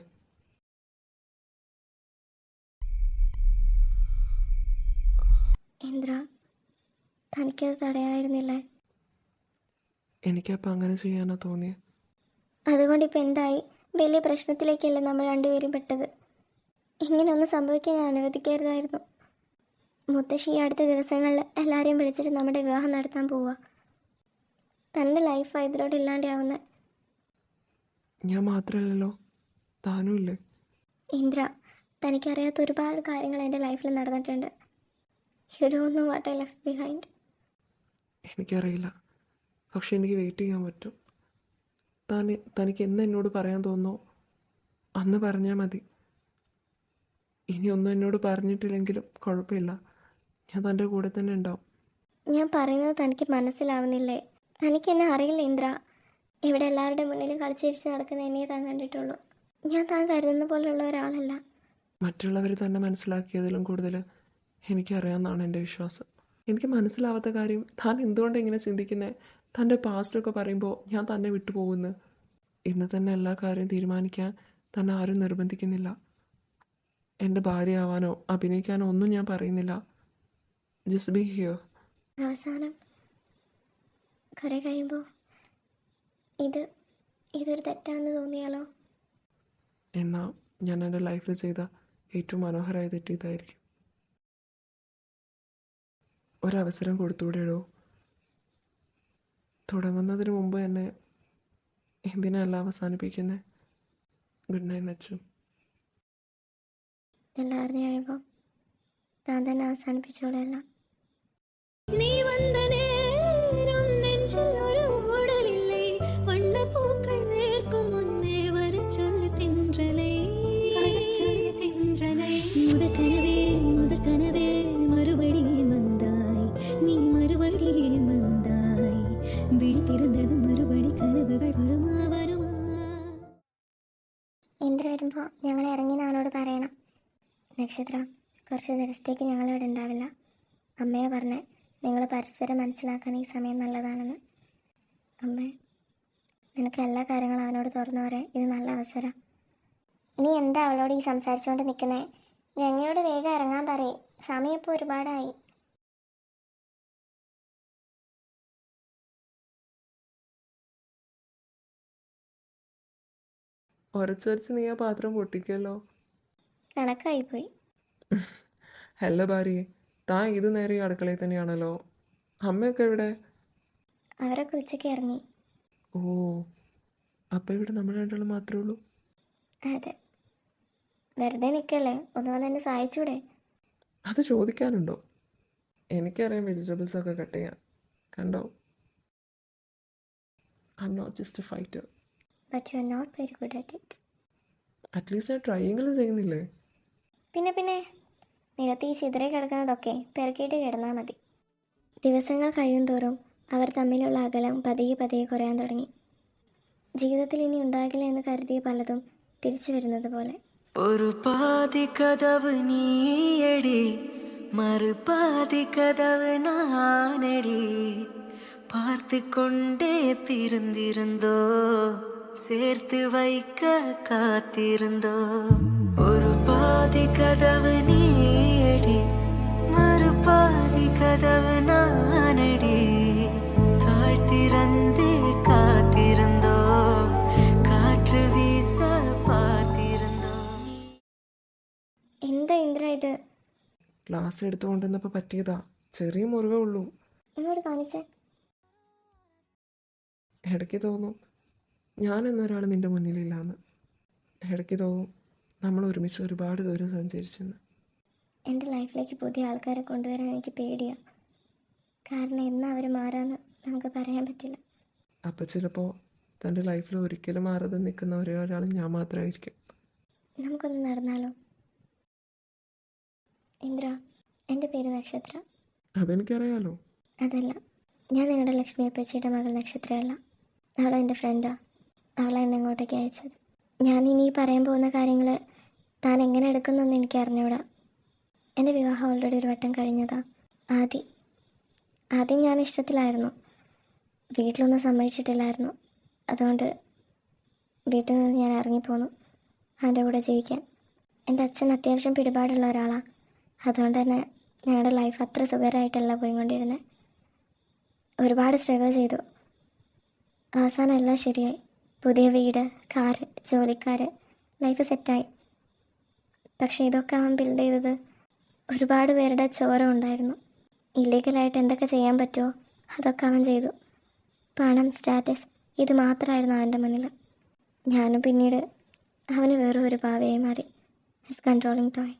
ഇന്ദ്ര, തനിക്കത് തടയായിരുന്നില്ലേ? എനിക്കപ്പോൾ അങ്ങനെ ചെയ്യാനാ തോന്നിയത്. അതുകൊണ്ടിപ്പോൾ എന്തായി? വലിയ പ്രശ്നത്തിലേക്കല്ലേ നമ്മൾ രണ്ടുപേരും പെട്ടത്. ഇങ്ങനെയൊന്നും സംഭവിക്കാൻ ഞാൻ അനുവദിക്കരുതായിരുന്നു. മുത്തശ്ശി ഈ അടുത്ത ദിവസങ്ങളിൽ എല്ലാവരെയും വിളിച്ചിട്ട് നമ്മുടെ വിവാഹം നടത്താൻ പോവുക. തൻ്റെ ലൈഫ് ഇതിലൂടെ ഇല്ലാണ്ടാവുന്ന. ഞാൻ മാത്രമല്ലല്ലോ, താനും ഇല്ലേ? ഇന്ദ്ര, തനിക്കറിയാത്ത ഒരുപാട് കാര്യങ്ങൾ എൻ്റെ ലൈഫിൽ നടന്നിട്ടുണ്ട്. You don't know what I left behind. എനിക്കറിയില്ല, പക്ഷെ എനിക്ക് വെയിറ്റ് ചെയ്യാൻ പറ്റും. തനിക്ക് എന്ന് എന്നോട് പറയാൻ തോന്നോ അന്ന് പറഞ്ഞാൽ മതി. ഇനിയൊന്നും എന്നോട് പറഞ്ഞിട്ടില്ലെങ്കിലും കുഴപ്പമില്ല, ഞാൻ തൻ്റെ കൂടെ തന്നെ ഉണ്ടാവും. ഞാൻ പറയുന്നത് തനിക്ക് മനസ്സിലാവുന്നില്ലേ? തനിക്ക് എന്നെ അറിയില്ല ഇന്ദ്ര. ഇവിടെ എല്ലാവരുടെ മുന്നിൽ കളിച്ചിരിച്ച് നടക്കുന്ന എന്നെ താൻ കണ്ടിട്ടുള്ളൂ. ഞാൻ താൻ കരുതുന്ന പോലെയുള്ള ഒരാളല്ല. മറ്റുള്ളവർ തന്നെ മനസ്സിലാക്കിയതിലും കൂടുതൽ എനിക്കറിയാമെന്നാണ് എൻ്റെ വിശ്വാസം. എനിക്ക് മനസ്സിലാവാത്ത കാര്യം താൻ എന്തുകൊണ്ട് ഇങ്ങനെ ചിന്തിക്കുന്നത്? തൻ്റെ പാസ്റ്റൊക്കെ പറയുമ്പോൾ ഞാൻ തന്നെ വിട്ടുപോകുന്നു. ഇന്ന് തന്നെ എല്ലാ കാര്യവും തീരുമാനിക്കാൻ തന്നെ ആരും നിർബന്ധിക്കുന്നില്ല. എൻ്റെ ഭാര്യയാവാനോ അഭിനയിക്കാനോ ഒന്നും ഞാൻ പറയുന്നില്ല. Just be here. അവസാനം കുറേ കഴിയുമ്പോൾ ഇതൊരു തെറ്റാണെന്ന് തോന്നിയാലോ? എന്നാൽ ഞാൻ എൻ്റെ ലൈഫിൽ ചെയ്ത ഏറ്റവും മനോഹരമായ തെറ്റ് ഇതായിരിക്കും. ഒരവസരം കൊടുത്തുകൂടെയോ? തുടങ്ങുന്നതിന് മുമ്പ് എന്നെ എന്തിനാ അവസാനിപ്പിക്കുന്നത്? Good night Nachu. എല്ലാം അറിഞ്ഞു കഴിയുമ്പോൾ താൻ തന്നെ അവസാനിപ്പിച്ചോളെല്ലാം. നീ വന്ന നേരം നെഞ്ചിൽ ഒരു ഓടലില്ലേ, വണ്ണപ്പൂക്കൾ വേർക്കും മുന്നേ വരച്ചൊല്ലി തിன்றலை முதற்கனவே மறுபடியே வந்தாய், நீ மறுபடியே வந்தாய், விழித்திருந்ததும் மறுபடி കനവുകൾ വരുമാ വരുമാ. ഇന്ദ്ര വരുമ്പോൾ ഞങ്ങൾ ഇറങ്ങി അവനോട് പറയണം. നക്ഷത്ര, കുറച്ച് ദിവസത്തേക്ക് ഞങ്ങളിവിടെ ഉണ്ടാവില്ല. അമ്മയെ പറഞ്ഞേ നിങ്ങൾ പരസ്പരം മനസ്സിലാക്കാൻ ഈ സമയം നല്ലതാണെന്ന്. അമ്മേ, നിനക്ക് എല്ലാ കാര്യങ്ങളും അവനോട് തുറന്നു പറയാൻ ഇത് നല്ല അവസരം. നീ എന്താ അവളോട് ഈ സംസാരിച്ചുകൊണ്ട് നിൽക്കുന്നേ? ഗംഗയോട് വേഗം ഇറങ്ങാൻ പറയേ, സമയം ഇപ്പോൾ ഒരുപാടായി. ഉരച്ചുരച്ച് നീ ആ പാത്രം പൊട്ടിക്കല്ലോ. കണക്കായിപ്പോയി. ഹലോ ഭാര്യയെ, താൻ ഇത് നേരെ ഈ അടുക്കളയിൽ തന്നെയാണല്ലോ. അമ്മയൊക്കെ എവിടെ? അവരൊക്കെ ഉച്ചയ്ക്ക് ഇറങ്ങി. ഓ, അപ്പം ഇവിടെ നമ്മൾ രണ്ടാളും മാത്രമേ ഉള്ളൂ. അതെ. വെറുതെ നിൽക്കല്ലേ, ഒന്ന് വന്ന് എന്നെ സഹായിച്ചൂടെ? അത് ചോദിക്കാനുണ്ടോ? എനിക്കറിയാം വെജിറ്റബിൾസൊക്കെ കട്ട് ചെയ്യാൻ. കണ്ടോ, I am not just a fighter. But you are not very good at it. At least ഞാൻ ട്രൈയെങ്കിലും ചെയ്യുന്നില്ലേ? പിന്നെ നിലത്ത് ഈ ചിതറി കിടക്കുന്നതൊക്കെ പെറുക്കിയിട്ട് കിടന്നാൽ മതി. ദിവസങ്ങൾ കഴിയുന്തോറും അവർ തമ്മിലുള്ള അകലം പതിയെ പതിയെ കുറയാൻ തുടങ്ങി. ജീവിതത്തിൽ ഇനി ഉണ്ടാകില്ല എന്ന് കരുതിയ പലതും തിരിച്ചു വരുന്നത് പോലെ. ഒരു പാതി കதவு നീയടി, മറുപാതി കதவு നാനടി, பார்த்து கொண்டே பிறந்திருந்தோ, சேர்த்து வைக்க காத்திருந்தோ. ஒரு பாதி கதவு நீயடி, மறுபாதி கதவு நானடி, தாழ்த்திறந்து காத்திருந்தோ, കാറ്റ് വീസ പാർത്തിരുന്നോ. എന്താ ഇന്ദ്ര ഇത്? ക്ലാസ് എടുത്തുകൊണ്ടിരുന്നപ്പോൾ പറ്റിയതാ. ചെറിയ മുറിവേ ഉള്ളൂ. ഇങ്ങോട്ട് കാണിച്ചേ. ഇടയ്ക്ക് തോന്നും ഞാൻ എന്നൊരാൾ നിൻ്റെ മുന്നിലില്ലാന്ന്. ഇടയ്ക്ക് തോന്നും നമ്മൾ ഒരുമിച്ച് ഒരുപാട് ദൂരം സഞ്ചരിച്ചെന്ന്. എൻ്റെ ലൈഫിലേക്ക് പുതിയ ആൾക്കാരെ കൊണ്ടുവരാൻ എനിക്ക് പേടിയാണ്. കാരണം എന്നാ അവർ മാറാന്ന് നമുക്ക് പറയാൻ പറ്റില്ല. അപ്പം ചിലപ്പോൾ തൻ്റെ ലൈഫിൽ ഒരിക്കലും മാറാതെ നിൽക്കുന്ന ഒരേ ഒരാൾ ഞാൻ മാത്രമായിരിക്കും. നമുക്കൊന്ന് നടന്നാലോ? ഇന്ദ്ര, എൻ്റെ പേര് നക്ഷത്ര. അതെനിക്കറിയാലോ. അതല്ല, ഞാൻ നിങ്ങളുടെ ലക്ഷ്മി അപ്പച്ചിയുടെ മകൾ നക്ഷത്രയല്ല. അവളെൻ്റെ ഫ്രണ്ടാണ്. അവളെ എന്നെ ഇങ്ങോട്ടേക്ക് അയച്ചത്. ഞാൻ ഇനി പറയാൻ പോകുന്ന കാര്യങ്ങൾ താൻ എങ്ങനെ എടുക്കുന്നെന്ന് എനിക്ക് അറിഞ്ഞൂടാ. എൻ്റെ വിവാഹം ഓൾറെഡി ഒരു വട്ടം കഴിഞ്ഞതാ. ആദ്യം ഞാൻ ഇഷ്ടത്തിലായിരുന്നു. വീട്ടിലൊന്നും സമ്മതിച്ചിട്ടില്ലായിരുന്നു. അതുകൊണ്ട് വീട്ടിൽ നിന്ന് ഞാൻ ഇറങ്ങിപ്പോന്നു അവൻ്റെ കൂടെ ജീവിക്കാൻ. എൻ്റെ അച്ഛൻ അത്യാവശ്യം പിടിപാടുള്ള ഒരാളാണ്. അതുകൊണ്ട് തന്നെ ഞങ്ങളുടെ ലൈഫ് അത്ര സുഖകരമായിട്ടല്ല പോയിക്കൊണ്ടിരുന്നത്. ഒരുപാട് സ്ട്രഗിൾ ചെയ്തു. അവസാനം എല്ലാം ശരിയായി. പുതിയ വീട്, കാറ്, ജോലിക്കാർ, ലൈഫ് സെറ്റായി. പക്ഷേ ഇതൊക്കെ അവൻ ബിൽഡ് ചെയ്തത് ഒരുപാട് പേരുടെ ചോര ഉണ്ടായിരുന്നു. ഇല്ലീഗലായിട്ട് എന്തൊക്കെ ചെയ്യാൻ പറ്റുമോ അതൊക്കെ അവൻ ചെയ്തു. പണം, സ്റ്റാറ്റസ്, ഇത് മാത്രമായിരുന്നു അവൻ്റെ മുന്നിൽ. ഞാനും പിന്നീട് അവന് വേറെ ഒരു ഭാവിയായി മാറി. His controlling toy.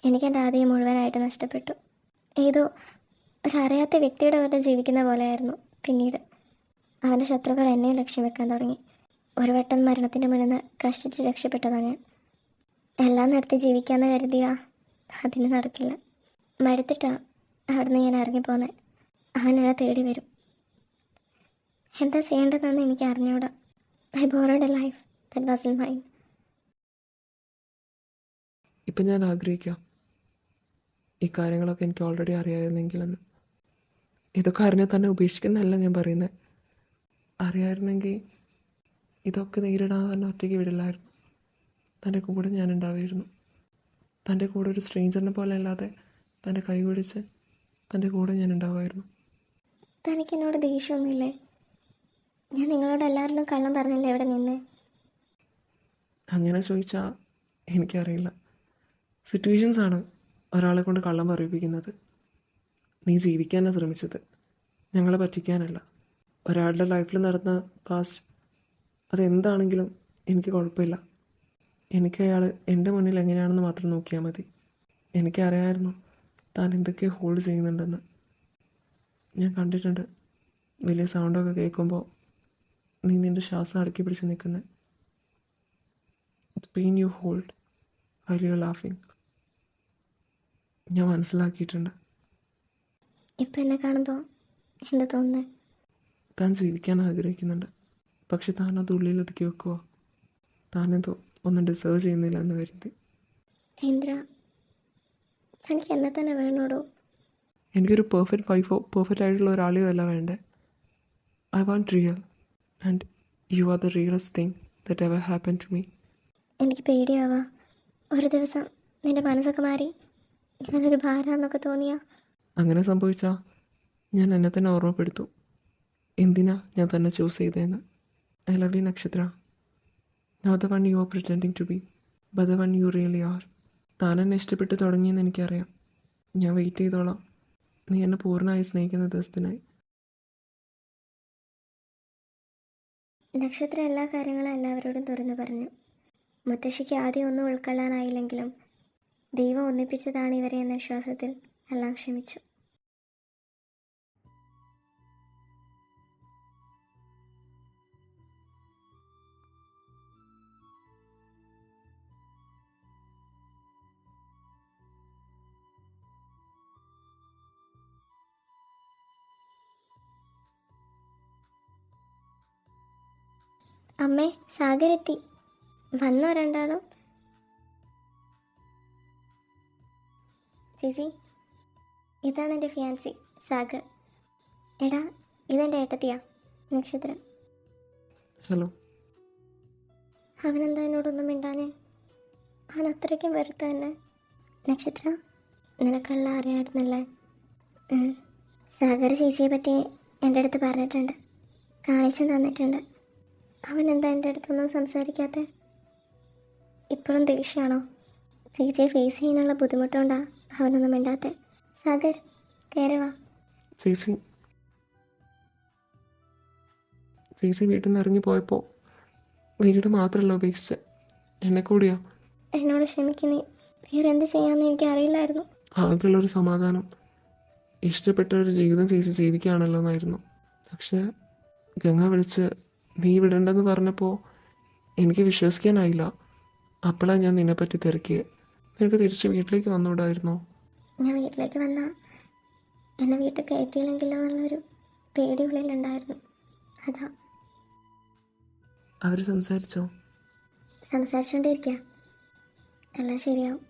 എനിക്കെൻ്റെ ആദ്യം മുഴുവനായിട്ട് നഷ്ടപ്പെട്ടു. ഏതോ ഒരറിയാത്ത വ്യക്തിയുടെ കൂടെ ജീവിക്കുന്ന പോലെയായിരുന്നു. പിന്നീട് അവൻ്റെ ശത്രുക്കൾ എന്നെ ലക്ഷ്യം വെക്കാൻ തുടങ്ങി. ഒരു വട്ടം മരണത്തിൻ്റെ മുന്നിൽ നിന്ന് കഷ്ടിച്ച് രക്ഷപ്പെട്ടതാണ് ഞാൻ. എല്ലാം നിർത്തി ജീവിക്കാമെന്ന് കരുതിയാ അതിന് നടക്കില്ല. മടുത്തിട്ടാ അവിടുന്ന് ഞാൻ ഇറങ്ങിപ്പോന്നെ. അവൻ എന്നെ തേടി വരും. എന്താ ചെയ്യേണ്ടതെന്ന് എനിക്ക് അറിഞ്ഞൂടാ. I borrowed a life that wasn't mine. ഇപ്പം ഞാൻ ആഗ്രഹിക്കാം ഈ കാര്യങ്ങളൊക്കെ എനിക്ക് ഓൾറെഡി അറിയാമായിരുന്നെങ്കിലെന്ന്. ഇതൊക്കെ അറിഞ്ഞാൽ തന്നെ ഉപേക്ഷിക്കുന്നതല്ല ഞാൻ പറയുന്നത്. അറിയാമായിരുന്നെങ്കിൽ ഇതൊക്കെ നേരിടാൻ തന്നെ ഒറ്റയ്ക്ക് വിടില്ലായിരുന്നു. തൻ്റെ കൂടെ ഞാൻ ഉണ്ടാവുമായിരുന്നു. തൻ്റെ കൂടെ ഒരു സ്ട്രേഞ്ചറിനെ പോലെ അല്ലാതെ തൻ്റെ കൈ പിടിച്ച് തൻ്റെ കൂടെ ഞാൻ ഉണ്ടാവുമായിരുന്നു. തനിക്കെന്നോട് ദേഷ്യമൊന്നുമില്ലേ? ഞാൻ നിങ്ങളോട് എല്ലാവരോടും കള്ളം പറഞ്ഞല്ലേ ഇവിടെ നിന്ന്? അങ്ങനെ ചോദിച്ചാൽ എനിക്കറിയില്ല. സിറ്റുവേഷൻസാണ് ഒരാളെ കൊണ്ട് കള്ളം പറയിപ്പിക്കുന്നത്. നീ ജീവിക്കാനാണ് ശ്രമിച്ചത്, ഞങ്ങളെ പറ്റിക്കാനല്ല. ഒരാളുടെ ലൈഫിൽ നടന്ന പാസ്റ്റ് അതെന്താണെങ്കിലും എനിക്ക് കുഴപ്പമില്ല. എനിക്ക് അയാൾ എൻ്റെ മുന്നിൽ എങ്ങനെയാണെന്ന് മാത്രം നോക്കിയാൽ മതി. എനിക്കറിയാമായിരുന്നു താൻ എന്തൊക്കെയോ ഹോൾഡ് ചെയ്യുന്നുണ്ടെന്ന്. ഞാൻ കണ്ടിട്ടുണ്ട് വലിയ സൗണ്ടൊക്കെ കേൾക്കുമ്പോൾ നീ നിൻ്റെ ശ്വാസം അടക്കി പിടിച്ച് നിൽക്കുന്നത്. The pain you hold while you are ലാഫിങ്. ഞാൻ മനസ്സിലാക്കിയിട്ടുണ്ട്. ഇപ്പം എന്നെ കാണുമ്പോൾ എന്താ തോന്നുന്നത്? താൻ ജീവിക്കാൻ ആഗ്രഹിക്കുന്നുണ്ട്. പക്ഷെ താൻ അത് ഉള്ളിൽ ഒതുക്കി വെക്കുക. താനെന്തോ ഒന്നും ഡിസേർവ് ചെയ്യുന്നില്ല എന്ന് കരുതി. ഇന്ദ്ര, എനിക്ക് എന്നെ തന്നെ വേണോടോ? എനിക്കൊരു പെർഫെക്റ്റ് വൈഫോ പെർഫെക്റ്റ് ആയിട്ടുള്ള ഒരാളെയോ അല്ല വേണ്ടേ. I want real and you are the realest thing that ever happen to me. എനിക്ക് പേടിയാവാ. ഒരു ദിവസം നിൻ്റെ മനസ്സൊക്കെ മാറി ഞാനൊരു ഭാരമെന്നൊക്കെ തോന്നിയാ? അങ്ങനെ സംഭവിച്ചാൽ ഞാൻ എന്നെ തന്നെ ഓർമ്മപ്പെടുത്തും എന്തിനാ ഞാൻ തന്നെ ചൂസ് ചെയ്തതെന്ന്. I love you Nakshatra. Not the one you are pretending to be, but the one you really are. താൻ എന്നെ ഇഷ്ടപ്പെട്ട് തുടങ്ങിയെന്ന് എനിക്കറിയാം. ഞാൻ വെയിറ്റ് ചെയ്തോളാം നീ എന്നെ പൂർണ്ണമായി സ്നേഹിക്കുന്ന ദിവസത്തിനായി. നക്ഷത്ര എല്ലാ കാര്യങ്ങളും എല്ലാവരോടും തുറന്നു പറഞ്ഞു. മുത്തശ്ശിക്ക് ആദ്യം ഒന്നും ഉൾക്കൊള്ളാനായില്ലെങ്കിലും ദൈവം ഒന്നിപ്പിച്ചതാണ് ഇവരെ എന്ന വിശ്വാസത്തിൽ എല്ലാം ക്ഷമിച്ചു. അമ്മേ, സാഗരെത്തി. വന്നോ രണ്ടാളും? ചേച്ചി, ഇതാണ് എൻ്റെ ഫിയാൻസി സാഗർ. എടാ, ഇതെൻ്റെ ഏട്ടത്തിയാ നക്ഷത്രം. ഹലോ. അവനെന്താ എന്നോടൊന്നും മിണ്ടാനേ? അവൻ അത്രയ്ക്കും വെറുത്ത തന്നെ. നക്ഷത്ര, നിനക്കെല്ലാം അറിയാമായിരുന്നല്ലേ? സാഗർ ചേച്ചിയെ പറ്റി എൻ്റെ അടുത്ത് പറഞ്ഞിട്ടുണ്ട്, കാണിച്ചും തന്നിട്ടുണ്ട്. അവൻ എന്താ എൻ്റെ അടുത്തൊന്നും സംസാരിക്കാത്തെ? ഇപ്പോഴും ദേഷ്യമാണോ? ചേച്ചിയെ ഫേസ് ചെയ്യാനുള്ള ബുദ്ധിമുട്ടുകൊണ്ടാ അവനൊന്നും മിണ്ടാത്തെ. സാഗർ, കയറി വാ. ചേച്ചി വീട്ടിൽ നിന്ന് ഇറങ്ങി പോയപ്പോൾ വീട് മാത്രമല്ല ഉപേക്ഷിച്ച് എന്നെ കൂടിയോ? എന്നോട് ക്ഷമിക്കുന്നേ, വേറെ എന്ത് ചെയ്യാമെന്ന് എനിക്ക് അറിയില്ലായിരുന്നു. ആകെയുള്ളൊരു സമാധാനം ഇഷ്ടപ്പെട്ട ഒരു ജീവിതം ചേച്ചി ജീവിക്കുകയാണല്ലോ എന്നായിരുന്നു. പക്ഷേ ഗംഗ വിളിച്ച് നീ വിടണ്ടെന്ന് പറഞ്ഞപ്പോൾ എനിക്ക് വിശ്വസിക്കാനായില്ല. അപ്പോഴാണ് ഞാൻ നിന്നെപ്പറ്റി തിരക്കിയത്. നിനക്ക് തിരിച്ച് വീട്ടിലേക്ക് വന്നുകൂടായിരുന്നോ? ഞാൻ വീട്ടിലേക്ക് വന്നാൽ എന്നെ വീട്ടിൽ കയറ്റിയില്ലെങ്കിലോ എന്നുള്ളൊരു പേടി ഉള്ളിലുണ്ടായിരുന്നു. അതാ. അവർ സംസാരിച്ചോ? സംസാരിച്ചുകൊണ്ടിരിക്കുക, എല്ലാം ശരിയാവും.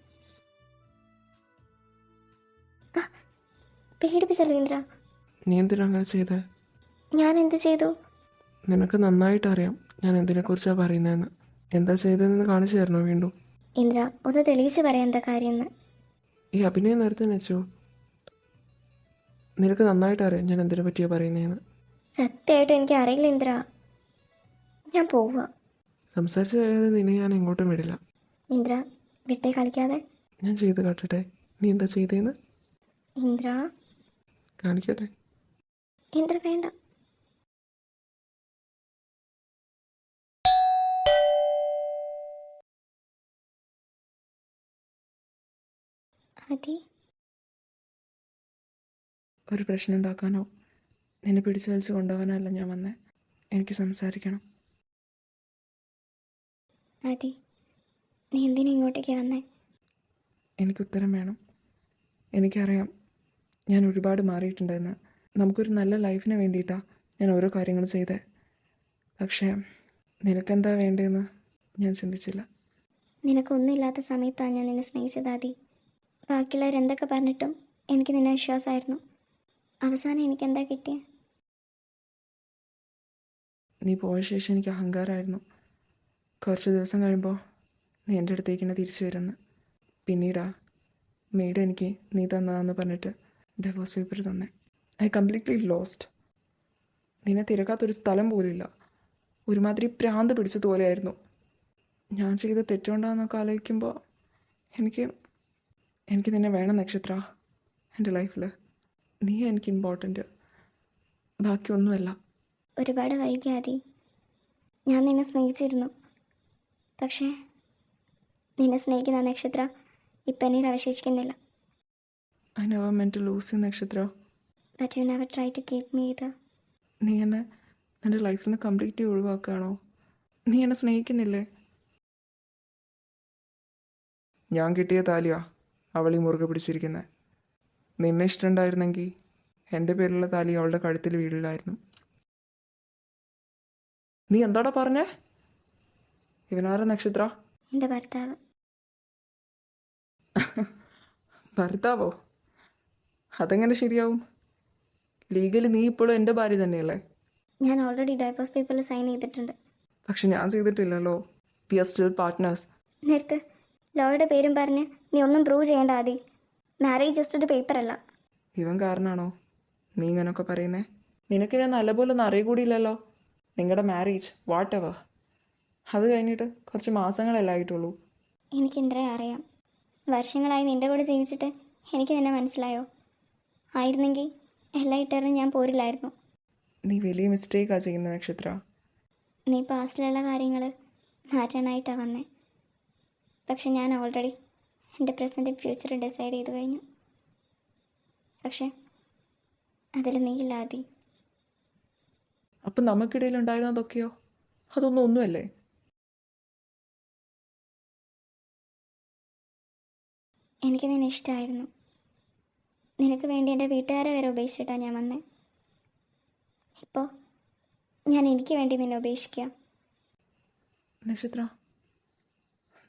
പേടിപ്പിച്ചല്ലോ ഇന്ദ്ര. നീ എന്തിനാ അങ്ങനെ ചെയ്തേ? ഞാൻ എന്ത് ചെയ്തു? നിനക്ക് നന്നായിട്ട് അറിയാം ഞാൻ എന്തിനെക്കുറിച്ചാണ് പറയുന്നതെന്ന്. എന്താ ചെയ്തതെന്ന് കാണിച്ചു തരണോ വീണ്ടും? ഇന്ദ്ര, ഒന്ന് തെളിയിച്ച് പറയാം എന്താ കാര്യമെന്ന്. ഈ അഭിനയം നേരത്തെ വെച്ചോ. നിനക്ക് നന്നായിട്ട് അറിയാം ഞാൻ എന്തിനെ പറ്റിയാണ് പറയുന്നതെന്ന്. സത്യമായിട്ടും എനിക്ക് അറിയില്ല ഇന്ദ്ര. ഞാൻ പോവുക. സംസാരിച്ച് കഴിയാതെ നിന്നെ ഞാൻ എങ്ങോട്ടും വിടില്ല. ഇന്ദ്ര, വിട്ടേ കളിക്കാതെ. ഞാൻ ചെയ്ത് കാട്ടട്ടെ നീ എന്താ ചെയ്തേന്ന്? ഇന്ദ്ര. കാണിക്കട്ടെ. ഇന്ദ്ര, വേണ്ട. അതി, ഒരു പ്രശ്നം ഉണ്ടാക്കാനോ നിന്നെ പിടിച്ചു വലിച്ച് കൊണ്ടുപോകാനല്ല ഞാൻ വന്നേ. എനിക്ക് സംസാരിക്കണം. അതി, നീ എന്തിനാ ഇങ്ങോട്ടേക്ക് വന്നേ? എനിക്ക് ഉത്തരം വേണം. എനിക്കറിയാം ഞാൻ ഒരുപാട് മാറിയിട്ടുണ്ടെന്ന്. നമുക്കൊരു നല്ല ലൈഫിന് വേണ്ടിയിട്ടാണ് ഞാൻ ഓരോ കാര്യങ്ങൾ ചെയ്തേ. പക്ഷേ നിനക്കെന്താ വേണ്ടതെന്ന് ഞാൻ ചിന്തിച്ചില്ല. നിനക്കൊന്നുമില്ലാത്ത സമയത്താണ് ഞാൻ നിന്നെ സ്നേഹിച്ചത് ആദി. ബാക്കിയുള്ളവർ എന്തൊക്കെ പറഞ്ഞിട്ടും എനിക്ക് നിന്നെ വിശ്വാസമായിരുന്നു. അവസാനം എനിക്കെന്താ കിട്ടിയത്? നീ പോയ ശേഷം എനിക്ക് അഹങ്കാരമായിരുന്നു. കുറച്ച് ദിവസം കഴിയുമ്പോൾ നീ എൻ്റെ അടുത്തേക്ക് തന്നെ തിരിച്ചു വരുമെന്ന്. പിന്നീടാ മെയ്ഡ് എനിക്ക് നീ തന്നതാന്ന് പറഞ്ഞിട്ട് ഡിവോഴ്സ് പേപ്പർ തന്നെ. I completely lost. നിന്നെ തിരക്കാത്തൊരു സ്ഥലം പോലുമില്ല. ഒരുമാതിരി പ്രാന്ത് പിടിച്ചതുപോലെയായിരുന്നു. ഞാൻ ചെയ്ത തെറ്റുകൊണ്ടാണെന്നൊക്കെ ആലോചിക്കുമ്പോൾ എനിക്ക് നിന്നെ വേണം നക്ഷത്ര. എൻ്റെ ലൈഫിൽ നീ എനിക്ക് ഇമ്പോർട്ടൻറ്റ്, ബാക്കിയൊന്നുമല്ല. ഒരുപാട് വൈകാതി. ഞാൻ നിന്നെ സ്നേഹിച്ചിരുന്നു. പക്ഷേ നിന്നെ സ്നേഹിക്കുന്ന നക്ഷത്ര ഇപ്പം എന്നീട് അവശേഷിക്കുന്നില്ല. I never meant to lose you Nakshatra. But you never try to keep me ഇത്. നീ എന്നെ എൻ്റെ ലൈഫിൽ നിന്ന് കംപ്ലീറ്റ്ലി ഒഴിവാക്കുകയാണോ? നീ എന്നെ സ്നേഹിക്കുന്നില്ലേ? ഞാൻ കിട്ടിയ താലിയാ അവളീ മുറുകെ പിടിച്ചിരിക്കുന്നത്. നിന്നെ ഇഷ്ടമുണ്ടായിരുന്നെങ്കിൽ എൻ്റെ പേരിലുള്ള താലി അവളുടെ കഴുത്തിൽ വീടില്ലായിരുന്നു. നീ എന്താടാ പറഞ്ഞേ? ഇവനാര നക്ഷത്ര? എൻ്റെ ഭർത്താവ്. ഭർത്താവോ? അതെങ്ങനെ ശരിയാവും? ലീഗലി നീ ഇപ്പോഴും എൻ്റെ ഭാര്യ തന്നെയല്ലേ? ഞാൻ ഓൾറെഡി ഡൈവോഴ്സ് പേപ്പറിൽ സൈൻ ചെയ്തിട്ടുണ്ട്. പക്ഷെ ഞാൻ ചെയ്തിട്ടില്ലല്ലോ. We are still partners. നിർത്ത്. ലോയുടെ പേരും പറഞ്ഞ് നീ ഒന്നും പ്രൂവ് ചെയ്യേണ്ട ആദി. മാരേജ് ജസ്റ്റ് ഒരു പേപ്പറല്ല. ഇവൻ കാരണമാണോ നീ ഇങ്ങനൊക്കെ പറയുന്നേ? നിനക്കിനെ നല്ലപോലെ ഒന്നും അറിയുകൂടിയില്ലല്ലോ. നിങ്ങളുടെ മാരേജ് വാട്ട് എവർ അത് കഴിഞ്ഞിട്ട് കുറച്ച് മാസങ്ങളല്ലേ ആയിട്ടുള്ളൂ. എനിക്ക് ഇന്ദ്രയെ അറിയാം. വർഷങ്ങളായി നിൻ്റെ കൂടെ ജീവിച്ചിട്ട് എനിക്ക് നിന്നെ മനസ്സിലായോ? ആയിരുന്നെങ്കിൽ എല്ലാ ഇട്ടറിനും ഞാൻ പോരില്ലായിരുന്നു. നീ വലിയ മിസ്റ്റേക്കാണ് ചെയ്യുന്ന നക്ഷത്ര. നീ പാസ്റ്റിലുള്ള കാര്യങ്ങൾ മാറ്റാനായിട്ടാണ് വന്നേ. പക്ഷെ ഞാൻ ഓൾറെഡി എൻ്റെ പ്രസൻറ്റും ഫ്യൂച്ചറും ഡിസൈഡ് ചെയ്ത് കഴിഞ്ഞു. പക്ഷേ അതിൽ നീയില്ല ആദി. അപ്പം നമുക്കിടയിൽ ഉണ്ടായിരുന്നതൊക്കെയോ അതൊന്നും ഒന്നുമല്ലേ? എനിക്ക് നിന്നെ ഇഷ്ടമായിരുന്നു. നിനക്ക് വേണ്ടി എൻ്റെ വീട്ടുകാരെ വരെ ഉപേക്ഷിച്ചിട്ടാണ് ഞാൻ വന്നത്. ഇപ്പോൾ ഞാൻ എനിക്ക് വേണ്ടി നിന്നെ ഉപേക്ഷിക്കാം. നക്ഷത്ര,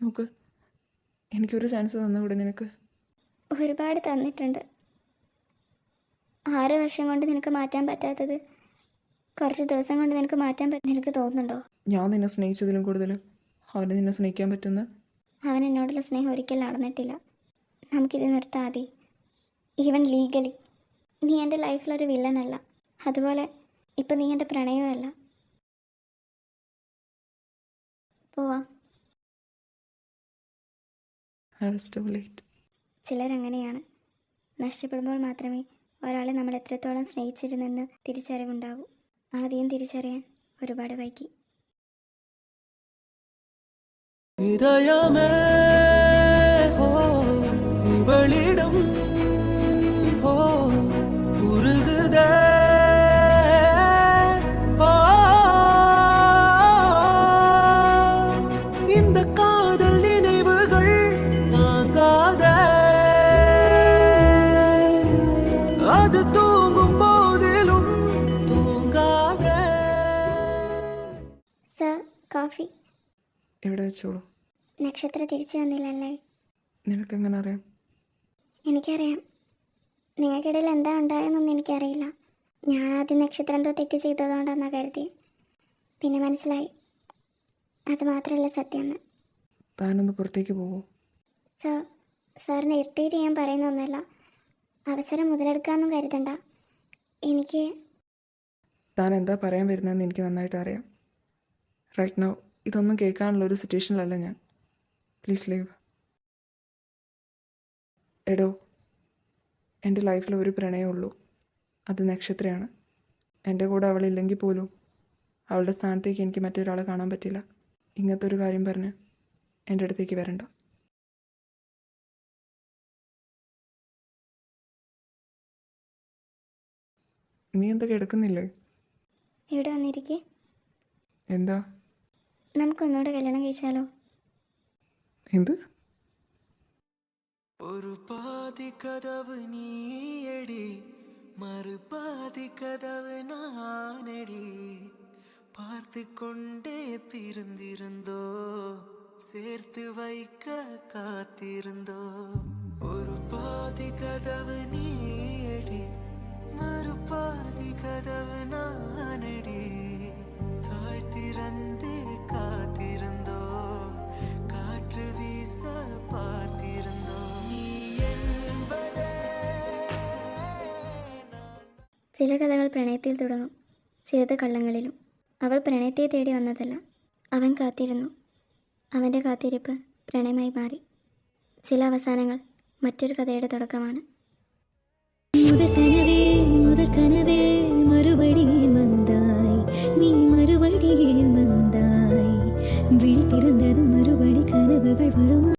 നോക്ക്, എനിക്കൊരു ചാൻസ് തന്നുകൂടെ നിനക്ക്? ഒരുപാട് തന്നിട്ടുണ്ട്. 6 വർഷം കൊണ്ട് നിനക്ക് മാറ്റാൻ പറ്റാത്തത് കുറച്ച് ദിവസം കൊണ്ട് നിനക്ക് മാറ്റാൻ നിനക്ക് തോന്നുന്നുണ്ടോ? ഞാൻ നിന്നെ സ്നേഹിച്ചതിലും കൂടുതൽ അവനെ നിന്നെ സ്നേഹിക്കാൻ പറ്റുന്ന. അവൻ എന്നോടുള്ള സ്നേഹം ഒരിക്കലും നടന്നിട്ടില്ല. നമുക്കിത് നിർത്താതെ. ഈവൻ ലീഗലി നീ എൻ്റെ ലൈഫിലൊരു വില്ലനല്ല. അതുപോലെ ഇപ്പം നീ എൻ്റെ പ്രണയമല്ല. പോവാം. I was too late. ചിലരങ്ങനെയാണ്. നഷ്ടപ്പെടുമ്പോൾ മാത്രമേ ഒരാളെ നമ്മൾ എത്രത്തോളം സ്നേഹിച്ചിരുന്നെന്ന് തിരിച്ചറിവുണ്ടാവൂ. ആദ്യം തിരിച്ചറിയാൻ ഒരുപാട് വൈകി. இதயமே ஓ இவளிடம் ஓ உருகுதே ஓ இந்த காதல் நினைவுகள் தாங்காதே அது தூங்கும் போதிலும் தூங்காதே. Sir, coffee. എവിടെ വെച്ചോളൂ. നക്ഷത്ര തിരിച്ചു വന്നില്ലല്ലേ? നിനക്കെങ്ങനെ അറിയാം? എനിക്കറിയാം. നിങ്ങൾക്കിടയിൽ എന്താ ഉണ്ടായെന്നൊന്നും എനിക്കറിയില്ല. ഞാൻ ആദ്യം നക്ഷത്രം എന്തോ തെറ്റ് ചെയ്തതുകൊണ്ടാണെന്നാണ് കരുതി. പിന്നെ മനസ്സിലായി അത് മാത്രമല്ല സത്യമെന്ന്. താനൊന്ന് പുറത്തേക്ക് പോകൂ. സർ, സാറിനെ ഇറിറ്റേറ്റ് ചെയ്യാൻ പറയുന്നൊന്നുമല്ല. അവസരം മുതലെടുക്കാമെന്നും കരുതണ്ട. എനിക്ക് താൻ എന്താ പറയാൻ വരുന്നതെന്ന് എനിക്ക് നന്നായിട്ട് അറിയാം. റൈറ്റ് നൗ ഇതൊന്നും കേൾക്കാനുള്ള ഒരു സിറ്റുവേഷനിലല്ല ഞാൻ. Please leave. എടോ, എൻ്റെ ലൈഫിൽ ഒരു പ്രണയമുള്ളൂ. അത് നക്ഷത്രയാണ്. എൻ്റെ കൂടെ അവളില്ലെങ്കിൽ പോലും അവളുടെ സ്ഥാനത്തേക്ക് എനിക്ക് മറ്റൊരാളെ കാണാൻ പറ്റില്ല. ഇങ്ങനത്തെ ഒരു കാര്യം പറഞ്ഞ് എൻ്റെ അടുത്തേക്ക് വരണ്ട. നീ എന്താ കിടക്കുന്നില്ലേ? ഇവിടെ വന്നിരിക്കെ. എന്താ? നമുക്കൊന്നുകൂടെ കല്യാണം കഴിച്ചാലോ? എന്ത്? ഒരു പാതി കഥവ് നീയടി മറുപാതി കഥവ് നാനടി பார்த்து கொண்டே பிரிந்திருந்தோ சேர்த்து வைக்க காத்திருந்தோ ஒரு பாதி கதவு நீயடி மறுபாதி கதவு நானடி தாழ்த்திறந்து காத்திருந்தோ காற்று வீச பார்த்திருந்தோ நீ என்பதே ചില കഥകൾ പ്രണയത്തിൽ തുടങ്ങും, ചിലത് കള്ളങ്ങളിലും. അവൾ പ്രണയത്തെ തേടി വന്നതല്ല, അവൻ കാത്തിരുന്നു. അവൻ്റെ കാത്തിരിപ്പ് പ്രണയമായി മാറി. ചില അവസാനങ്ങൾ മറ്റൊരു കഥയുടെ തുടക്കമാണ്. மறுபடியும் வந்தாய் நீ மறுபடியும் வந்தாய் விழித்திருந்ததும் மறுபடி கனவுகள் வருமா